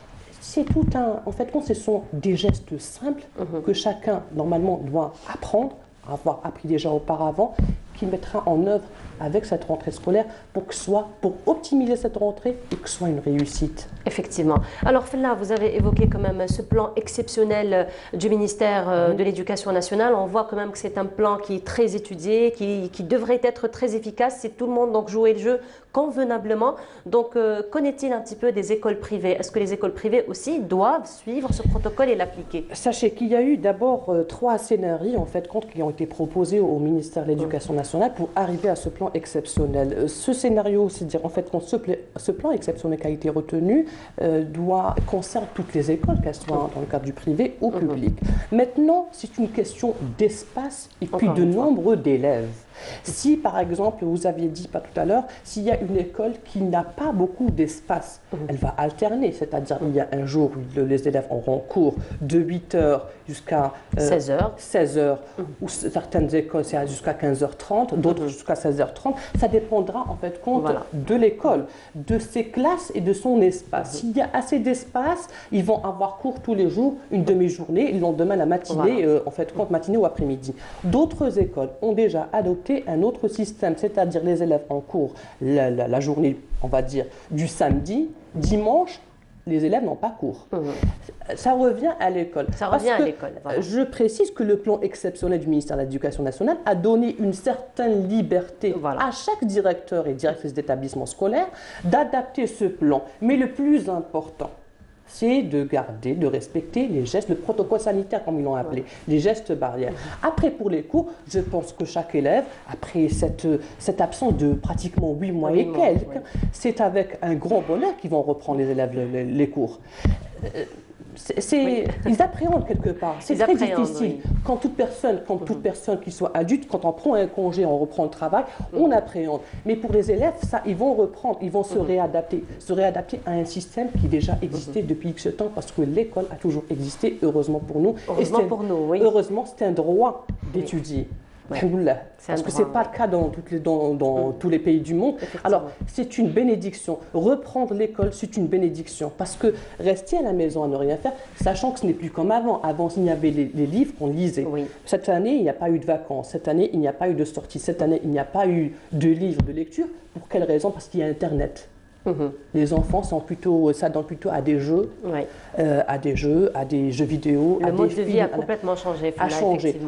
c'est tout en fait, ce sont des gestes simples que chacun normalement doit apprendre, avoir appris déjà auparavant. qu'il mettra en œuvre avec cette rentrée scolaire pour optimiser cette rentrée et que ce soit une réussite. Effectivement. Alors là, vous avez évoqué quand même ce plan exceptionnel du ministère de l'Éducation nationale. On voit quand même que c'est un plan qui est très étudié, qui devrait être très efficace si tout le monde donc jouait le jeu convenablement. Donc, qu'en est-il un petit peu des écoles privées? Est-ce que les écoles privées aussi doivent suivre ce protocole et l'appliquer? Sachez qu'il y a eu d'abord 3 scénarios en fait qui ont été proposés au ministère de l'Éducation nationale pour arriver à ce plan exceptionnel. Ce scénario, c'est-à-dire en fait ce plan exceptionnel qui a été retenu concerne toutes les écoles, qu'elles soient dans le cadre du privé ou public. Maintenant, c'est une question d'espace et puis de nombre d'élèves. Si, par exemple, vous aviez dit pas tout à l'heure, s'il y a une école qui n'a pas beaucoup d'espace, elle va alterner, c'est-à-dire il y a un jour où les élèves auront cours de 8h jusqu'à 16h, ou certaines écoles c'est jusqu'à 15h30, d'autres jusqu'à 16h30. Ça dépendra en fait compte de l'école, de ses classes et de son espace. S'il y a assez d'espace, ils vont avoir cours tous les jours, une demi-journée, le lendemain la matinée, en fait compte matinée ou après-midi. D'autres écoles ont déjà adopté un autre système, c'est-à-dire les élèves en cours la journée, on va dire, du samedi, dimanche, les élèves n'ont pas cours. Ça revient à l'école. Voilà. Je précise que le plan exceptionnel du ministère de l'Éducation nationale a donné une certaine liberté à chaque directeur et directrice d'établissement scolaire d'adapter ce plan. Mais le plus important, c'est de garder, de respecter les gestes, le protocole sanitaire comme ils l'ont appelé, les gestes barrières. Après, pour les cours, je pense que chaque élève, après cette absence de pratiquement 8 mois et quelques, c'est avec un grand bonheur qu'ils vont reprendre les élèves les cours. Ils appréhendent quelque part. C'est très difficile. Quand toute personne qui soit adulte, quand on prend un congé, on reprend le travail, on appréhende. Mais pour les élèves, ça, ils vont reprendre, ils vont se réadapter à un système qui déjà existait depuis X temps, parce que l'école a toujours existé, heureusement pour nous. Heureusement, c'est un droit d'étudier. Parce que ce n'est pas le cas dans tous les pays du monde. Alors, c'est une bénédiction. Reprendre l'école, c'est une bénédiction. Parce que rester à la maison à ne rien faire, sachant que ce n'est plus comme avant. Avant, il y avait les livres qu'on lisait. Cette année, il n'y a pas eu de vacances. Cette année, il n'y a pas eu de sortie. Cette année, il n'y a pas eu de livres, de lecture. Pour quelle raison? Parce qu'il y a Internet. Les enfants s'adonnent plutôt à des jeux, à des jeux vidéo. Le mode de vie a complètement changé.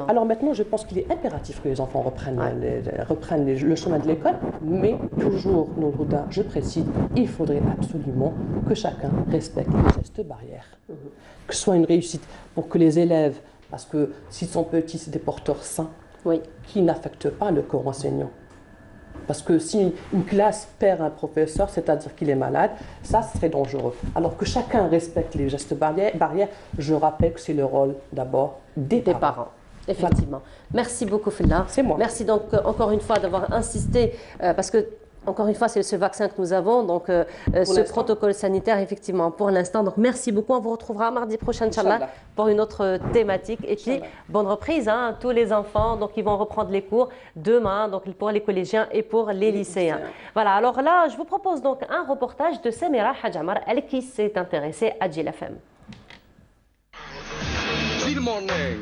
Alors maintenant, je pense qu'il est impératif que les enfants reprennent le chemin de l'école, mais toujours, Nourouda, je précise, il faudrait absolument que chacun respecte les gestes barrières, que ce soit une réussite pour que les élèves, parce que s'ils sont petits, c'est des porteurs sains, qui n'affectent pas le corps enseignant. Parce que si une classe perd un professeur, c'est-à-dire qu'il est malade, ça serait dangereux. Alors que chacun respecte les gestes barrières, je rappelle que c'est le rôle d'abord des parents. Effectivement. Merci beaucoup, Filla. C'est moi. Merci donc encore une fois d'avoir insisté, parce que encore une fois, c'est ce vaccin que nous avons, donc ce protocole sanitaire, effectivement, pour l'instant. Donc, merci beaucoup. On vous retrouvera mardi prochain, Inch'Allah, pour une autre thématique. Et puis, bonne reprise, hein, tous les enfants. Donc, ils vont reprendre les cours demain, donc pour les collégiens et pour les lycéens. Voilà, alors là, je vous propose donc un reportage de Samira Hadjamar, elle qui s'est intéressée à Jil FM. جيل مورنينغ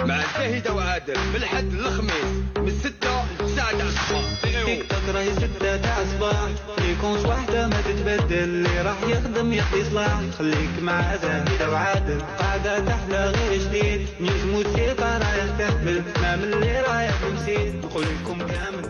مع زاهدة وعادل من الحد للخميس من 6 ل 9 تاع الصباح. تيك توك راهي 6 تاع الصباح، فريكونس واحدة ما تتبدل، اللي راح يخدم يعطي صلاح. خليك مع زاهدة وعادل، قاعدة تحلى غير جديد، نيوز موسيقى رايح تحمل، ما من اللي رايح ونسيت، نقول لكم كامل.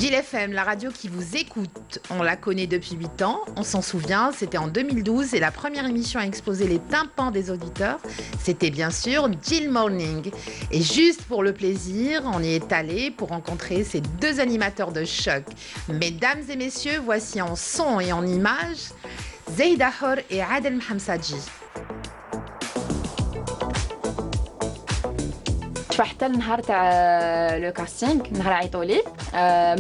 Jil FM, la radio qui vous écoute. On la connaît depuis 8 ans, on s'en souvient, c'était en 2012 et la première émission à exposer les tympans des auditeurs, c'était bien sûr Jil Morning. Et juste pour le plaisir, on y est allé pour rencontrer ces 2 animateurs de choc. Mesdames et messieurs, voici en son et en images Zeyda Hor et Adel Mhamsadji. حتى النهار تاع لو كاستينغ نهار عيطوا لي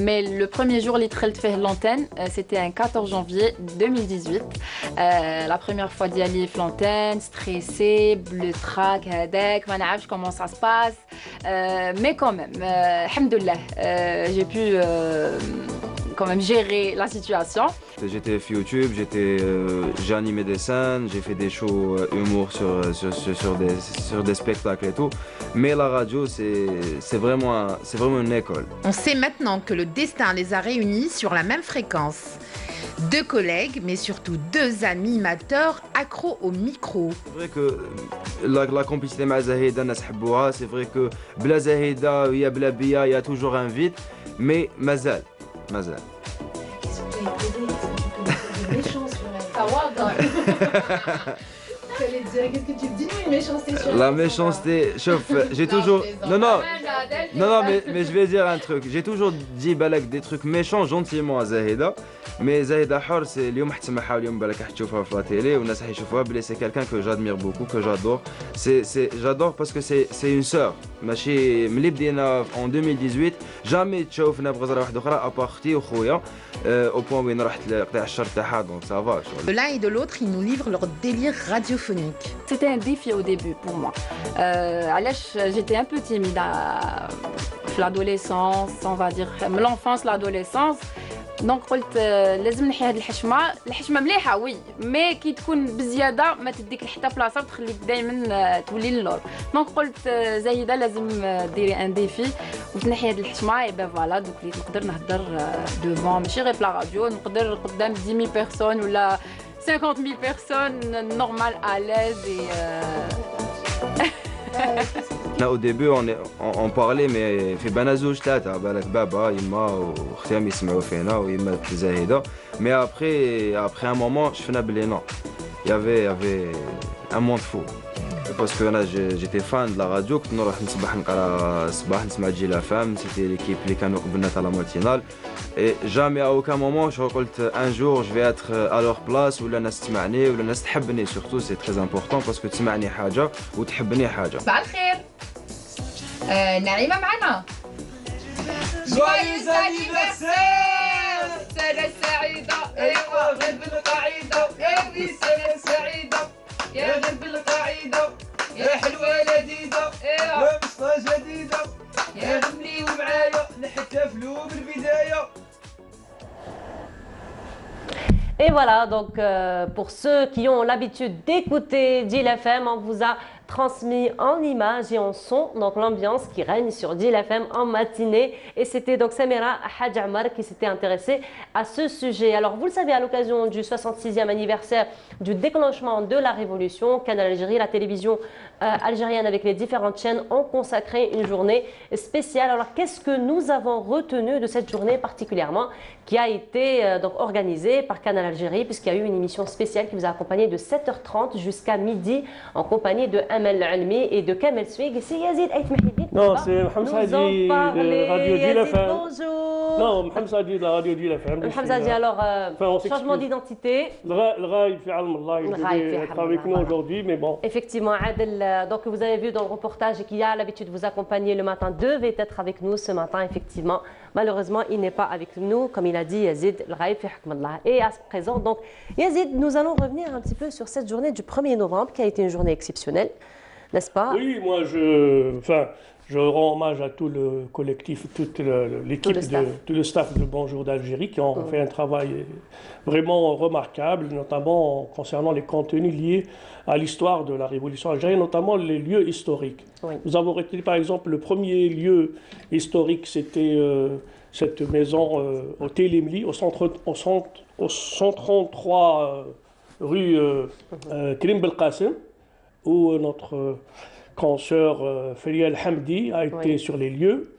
مي لو بروميير جور اللي دخلت فيه لونتين سيتي ان 14 جانفي 2018 لا بروميير فوا ديالي في لونتين ستريسي بلو تراك هذاك ما نعرفش كومون سا سباس مي كوميم الحمد لله جي بو quand même gérer la situation. J'étais sur YouTube, j'ai animé des scènes, j'ai fait des shows humour sur des spectacles et tout. Mais la radio, c'est vraiment une école. On sait maintenant que le destin les a réunis sur la même fréquence. 2 collègues, mais surtout 2 animateurs accros au micro. C'est vrai que la complicité avec Zahida, c'est vrai que bla Zahida, il y a bla Bia, il y a toujours un vide, mais mazal. Qu'est-ce que tu dis, une méchanceté sur la méchanceté, chauffe, j'ai toujours... Non, mais je vais dire un truc. J'ai toujours dit balak des trucs méchants gentiment à Zahida. Mais Zahida Hor, c'est اليوم حتسمعها اليوم بالك حتشوفها في la télé والناس حيشوفوها بلي c'est quelqu'un que j'admire beaucoup, que j'adore. J'adore parce que c'est une sœur. ماشي ملي بدينا en 2018 jamais تشوفنا بغزرة واحدة أخرى أبا أختي وخويا au point وين رحت لقطاع الشر تاعها donc ça va. De l'un et de l'autre, ils nous livrent leur délire radiophonique. C'était un défi au début pour moi. J'étais un peu timide à l'adolescence, on va dire l'enfance, l'adolescence. دونك قلت لازم نحي هذه الحشمه مليحه وي مي كي تكون بزياده ما تديك لحتى بلاصه وتخليك دائما تولي اللور. دونك قلت زاهده لازم ديري ان ديفي وتنحي هذه الحشمه اي بان فوالا دوك وليت نقدر نهضر دوفون ماشي غير في لا راديو نقدر قدام 10000 بيرسون ولا 50000 بيرسون نورمال à l'aise Au début, on parlait, mais في بنا زوج ثلاثة بالك بابا يما وختي يسمعوا فينا ويما زاهدة. Mais après un moment, شفنا بلي non. Il y avait un monde fou. Parce que j'étais fan de la radio, كنت نروح نصبح نقرا الصباح نسمع جيل FM, c'était l'équipe اللي كانوا قبلنا تاع la matinale. Et jamais à aucun moment je قلت un jour je vais être à leur place ولا الناس تسمعني ولا الناس تحبني surtout c'est très important parce que تسمعني حاجة وتحبني حاجة. صباح الخير. نعيمة معنا. Joyeux anniversaire سنة سعيدة ايوا غير بالقعيدة يا بي سنة سعيدة يا غير بالقعيدة يا حلوة لذيذة يا قصة جديدة يا غني ومعايا نحتفلوا بالبداية. Et voilà, donc pour ceux qui ont l'habitude d'écouter Jil FM, on vous a transmis en images et en son, donc l'ambiance qui règne sur Jil FM en matinée. Et c'était donc Samira Hadj Ammar qui s'était intéressée à ce sujet. Alors vous le savez, à l'occasion du 66e anniversaire du déclenchement de la Révolution, Canal Algérie, la télévision algérienne avec les différentes chaînes ont consacré une journée spéciale. Alors qu'est-ce que nous avons retenu de cette journée particulièrement qui a été donc organisée par Canal Algérie, puisqu'il y a eu une émission spéciale qui vous a accompagné de 7h30 jusqu'à midi en compagnie de Amel Almi et de Kamel Swig. Et c'est Yazid Aït Mahidine. Non, c'est Mohamed Saadi de Radio Jil FM. Bonjour. Non, Mohamed Saadi de la Radio Jil FM. Mohamed Saadi, alors, changement d'identité. Le Raïd fi Alam Allah, il devait être avec nous aujourd'hui, mais bon. Effectivement, Adel, donc vous avez vu dans le reportage qui a l'habitude de vous accompagner le matin, devait être avec nous ce matin, effectivement. Malheureusement, il n'est pas avec nous, comme il a dit Yazid, le Raïd fi Hukm Allah. Et à présent, donc, Yazid, nous allons revenir un petit peu sur cette journée du 1er novembre, qui a été une journée exceptionnelle, n'est-ce pas? Oui, moi, je rends hommage à tout le collectif, toute l'équipe, tout le staff de Bonjour d'Algérie qui ont fait un travail vraiment remarquable, notamment concernant les contenus liés à l'histoire de la Révolution algérienne, notamment les lieux historiques. Oui. Nous avons retenu par exemple le premier lieu historique, c'était cette maison au Télémli, au 133 rue Krim Belkacem, où notre consoeur Feriel Hamdi a été sur les lieux.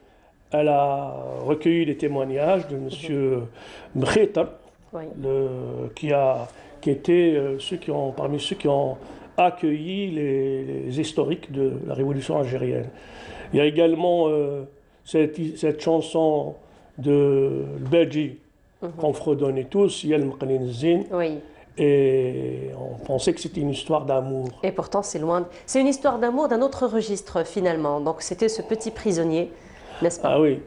Elle a recueilli les témoignages de M. Mkheta, qui était parmi ceux qui ont accueilli les historiques de la Révolution algérienne. Il y a également cette chanson de Belgi qu'on fredonnait tous, Yel Mqanin Zin. Et on pensait que c'était une histoire d'amour. Et pourtant, c'est loin. C'est une histoire d'amour d'un autre registre, finalement. Donc, c'était ce petit prisonnier, n'est-ce pas? Ah oui.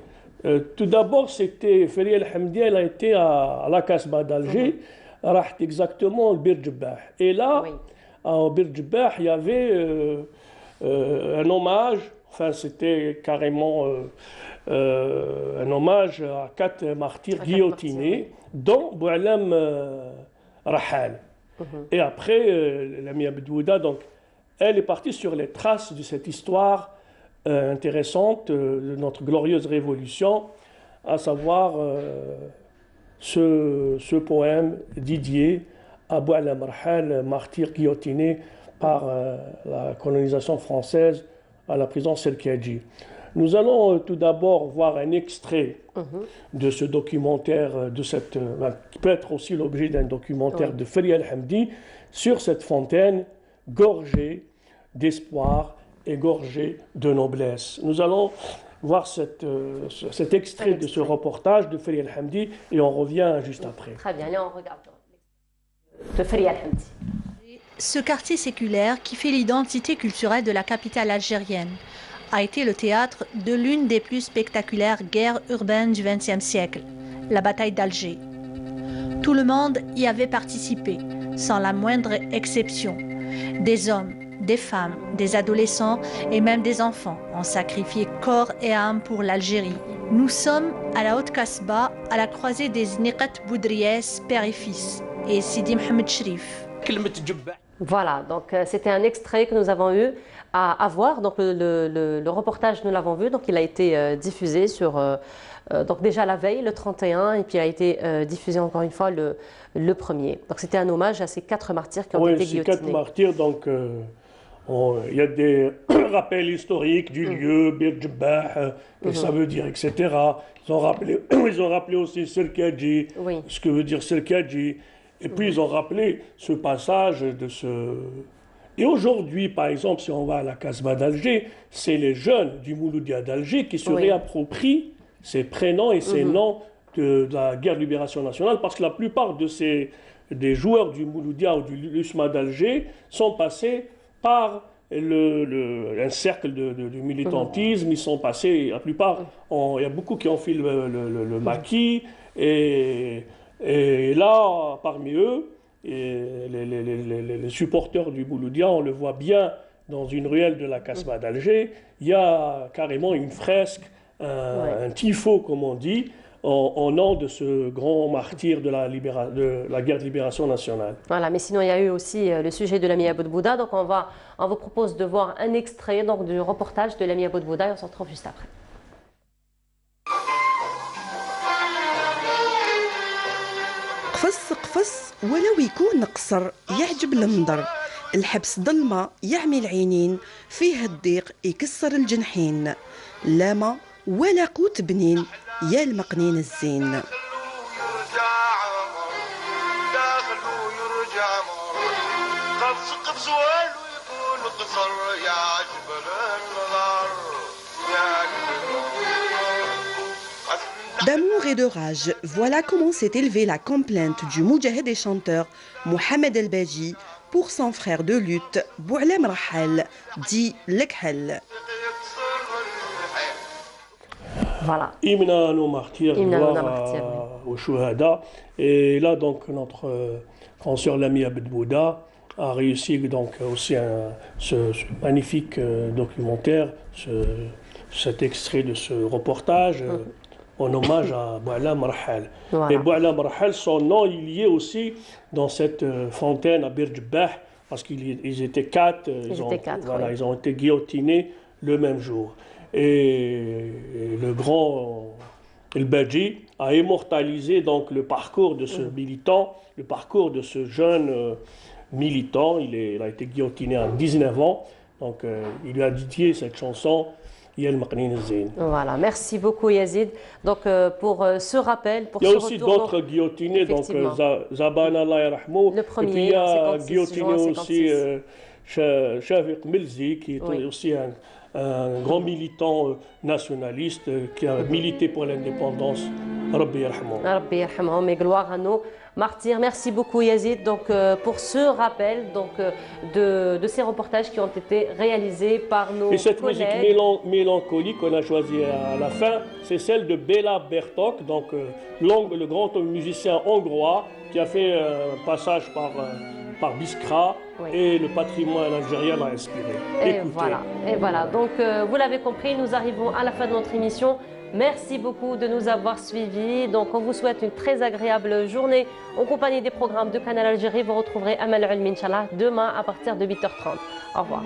Tout d'abord, c'était Feriel Hamdi, elle a été à la Casbah d'Alger, exactement au Bir Djebbah. Et là, au Bir Djebbah, il y avait un hommage Enfin, c'était carrément un hommage à 4 martyrs guillotinés, dont Boualem Rahal. Et après, l'ami Abdouda, donc, elle est partie sur les traces de cette histoire intéressante de notre glorieuse révolution, à savoir ce poème dédié à Boualem Rahal, martyr guillotiné par la colonisation française à la prison Serkiadji. Nous allons tout d'abord voir un extrait de ce documentaire, qui peut être aussi l'objet d'un documentaire de Feria El-Hamdi sur cette fontaine gorgée d'espoir et gorgée de noblesse. Nous allons voir cet extrait de ce reportage de Feria El-Hamdi et on revient juste après. Très bien, allez, on regarde de Feria El-Hamdi. Ce quartier séculaire, qui fait l'identité culturelle de la capitale algérienne, a été le théâtre de l'une des plus spectaculaires guerres urbaines du XXe siècle, la bataille d'Alger. Tout le monde y avait participé, sans la moindre exception. Des hommes, des femmes, des adolescents et même des enfants ont sacrifié corps et âme pour l'Algérie. Nous sommes à la Haute-Kasbah, à la croisée des Niqat Boudriès, père et fils, et Sidi Mohamed Cherif. Voilà, donc c'était un extrait que nous avons eu à voir. Donc le reportage, nous l'avons vu, donc il a été diffusé sur, donc déjà la veille, le 31, et puis il a été diffusé encore une fois le 1er. Donc c'était un hommage à ces 4 martyrs qui ont été guillotinés. Oui, ces 4 martyrs, donc il y a des rappels historiques du lieu, Bir Djebbah, que ça veut dire, etc. Ils ont rappelé aussi Serkiadji, ce que veut dire Serkiadji. Et puis ils ont rappelé ce passage de ce... Et aujourd'hui, par exemple, si on va à la Kasbah d'Alger, c'est les jeunes du Mouloudia d'Alger qui se réapproprient ces prénoms et ces noms de la guerre de libération nationale, parce que la plupart des joueurs du Mouloudia ou du Lusma d'Alger sont passés par un cercle de militantisme. Ils sont passés, la plupart, il y a beaucoup qui ont fait le maquis, et là, parmi eux, les supporters du Mouloudia, on le voit bien dans une ruelle de la Kasbah d'Alger, il y a carrément une fresque, un tifo, comme on dit, en nom de ce grand martyr de la guerre de libération nationale. Voilà, mais sinon il y a eu aussi le sujet de l'ami Abdouda, donc on vous propose de voir un extrait donc, du reportage de l'ami Abdouda et on se retrouve juste après. قفص قفص ولو يكون قصر يعجب المنظر، الحبس ظلمة يعمي العينين، فيه الضيق يكسر الجنحين، لا ما ولا قوت بنين يا المقنين الزين. D'amour et de rage, voilà comment s'est élevée la complainte du moudjahed et chanteur Mohamed El Badji pour son frère de lutte Boualem Rahal, dit Lekhel. Voilà. Imna nos martyrs, gloire aux Shuhada. Et là, donc, notre consoeur l'ami Abdouda a réussi donc aussi ce magnifique documentaire, cet extrait de ce reportage. En hommage à Boualem Rahal. Voilà. Et Boualem Rahal, son nom est lié aussi dans cette fontaine à Bir Djebbah, parce qu'ils étaient 4, ils ont été guillotinés le même jour. Et le grand El Badji a immortalisé donc le parcours de ce militant, le parcours de ce jeune militant. Il a été guillotiné à 19 ans, donc il lui a dédié cette chanson. Voilà, merci beaucoup Yazid. Donc pour ce rappel, pour il y a aussi d'autres guillotinés, donc Zaban Allah Yarahmou, le premier, et puis il y a guillotiné aussi Shafiq Milzi, qui est aussi un grand militant nationaliste qui a milité pour l'indépendance. Rabbi Yarhamou. Rabbi Yarhamou, mais gloire à nos martyrs. Merci beaucoup Yazid donc, pour ce rappel donc, de ces reportages qui ont été réalisés par nos collègues. Et cette musique mélancolique qu'on a choisie à la fin, c'est celle de Béla Bartók, donc le grand musicien hongrois qui a fait un passage par par Biskra et le patrimoine algérien l'a inspiré. Et voilà. Donc, vous l'avez compris, nous arrivons à la fin de notre émission. Merci beaucoup de nous avoir suivis. Donc, on vous souhaite une très agréable journée en compagnie des programmes de Canal Algérie. Vous retrouverez Amal Ulmi, Inch'Allah, demain à partir de 8h30. Au revoir.